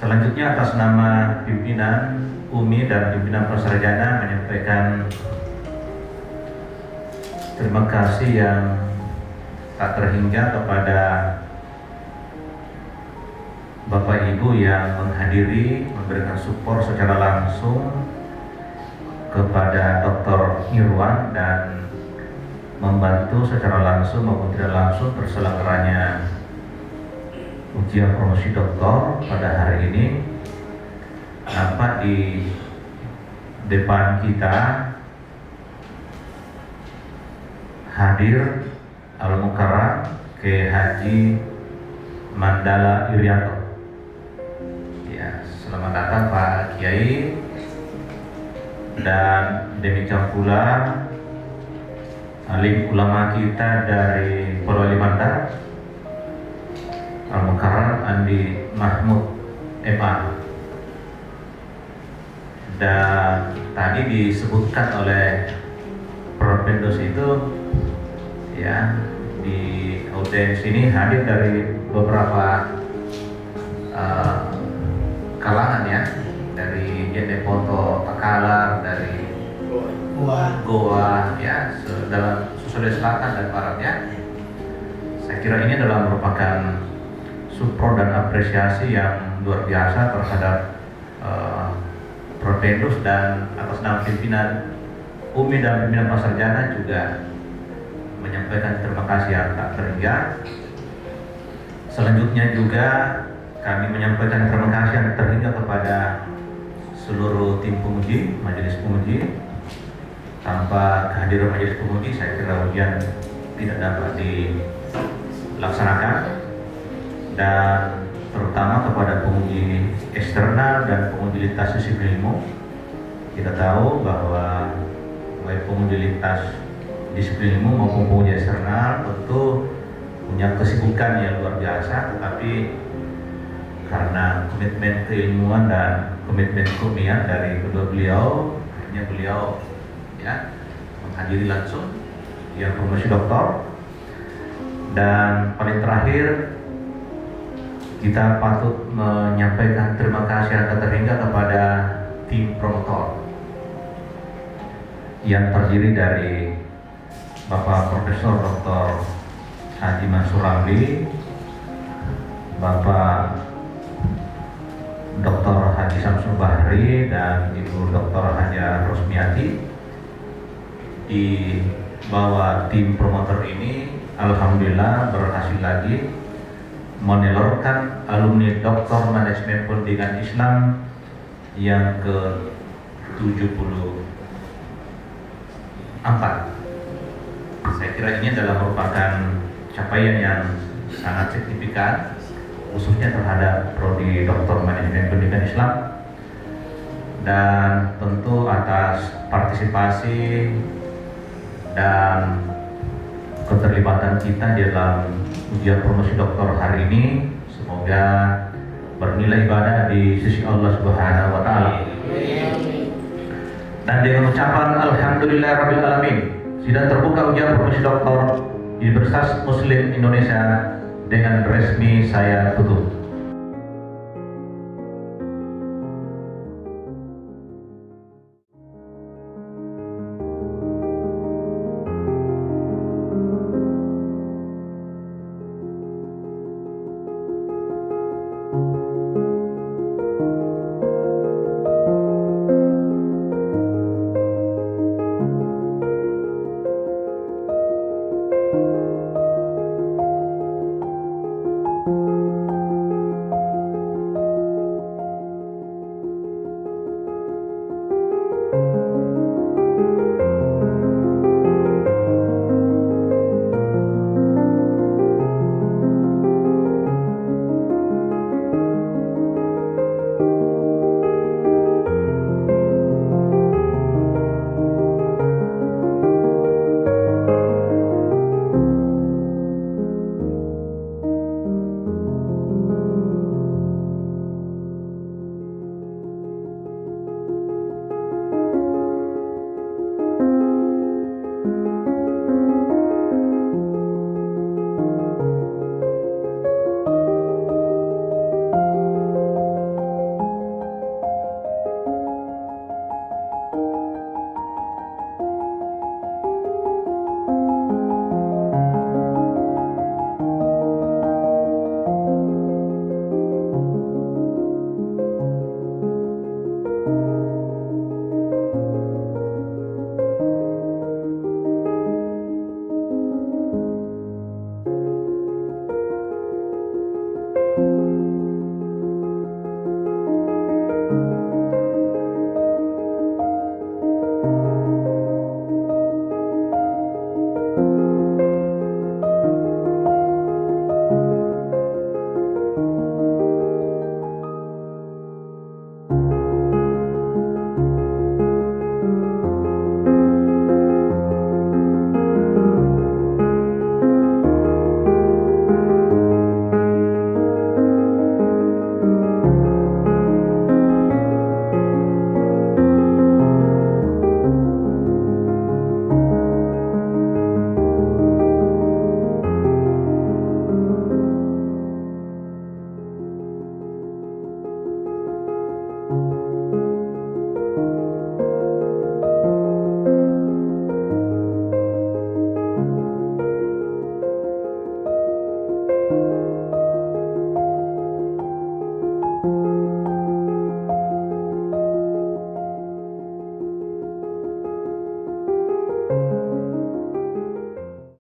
Selanjutnya atas nama pimpinan UMI dan pimpinan Prasarjana menyampaikan terima kasih yang tak terhingga kepada Bapak Ibu yang menghadiri, memberikan support secara langsung kepada Dr. Irwan dan membantu secara langsung maupun tidak langsung terselenggaranya ujian promosi doktor pada hari ini. Nampak di depan kita hadir Al-Mukarram Kiai Haji Mandala Irianto. Ya, selamat datang Pak Kiai. Dan demikian pula alim ulama kita dari Polewali Mandar, Al-Mukarram Andi Mahmud MA. Dan tadi disebutkan oleh Prof. Pendos itu, ya, di audiens ini hadir dari beberapa kalangan, ya, dari Jeneponto, Takalar, dari Goa, ya, dalam Sulawesi Selatan dan Barat, ya. Saya kira ini adalah merupakan support dan apresiasi yang luar biasa terhadap Prof. Pendos, dan atas nama pimpinan UMI dan pimpinan Prasarjana juga menyampaikan terima kasih yang tak terhingga. Selanjutnya juga kami menyampaikan terima kasih yang terhingga kepada seluruh tim penguji, majelis penguji. Tanpa kehadiran majelis penguji, saya kira ujian tidak dapat dilaksanakan. Dan terutama kepada penguji eksternal dan penguji lintas disiplin ilmu. Kita tahu bahwa baik penguji lintas disiplin ilmu maupun penguji eksternal tentu punya kesibukan yang luar biasa, tetapi karena komitmen keilmuan dan komitmen keilmian dari kedua beliau, akhirnya beliau, ya, menghadiri langsung yang promosi doktor. Dan paling terakhir, kita patut menyampaikan terima kasih yang tak terhingga kepada tim promotor, yang terdiri dari Bapak Profesor Dr. Haji Mansur Ramli, Bapak Dr. Haji Samsul Bahri, dan Ibu Dr. Haja Rosmiati. Di bawah tim promotor ini alhamdulillah berhasil lagi menelurkan alumni Doktor Manajemen Pendidikan Islam yang ke-74. Saya kira ini adalah merupakan capaian yang sangat signifikan, khususnya terhadap prodi Doktor Manajemen Pendidikan Islam, dan tentu atas partisipasi dan keterlibatan kita di dalam ujian promosi doktor hari ini, semoga bernilai ibadah di sisi Allah Subhanahu wa Ta'ala. Dan dengan ucapan Alhamdulillahirabbil alamin, sidang terbuka ujian promosi doktor Universitas Muslim Indonesia dengan resmi saya tutup.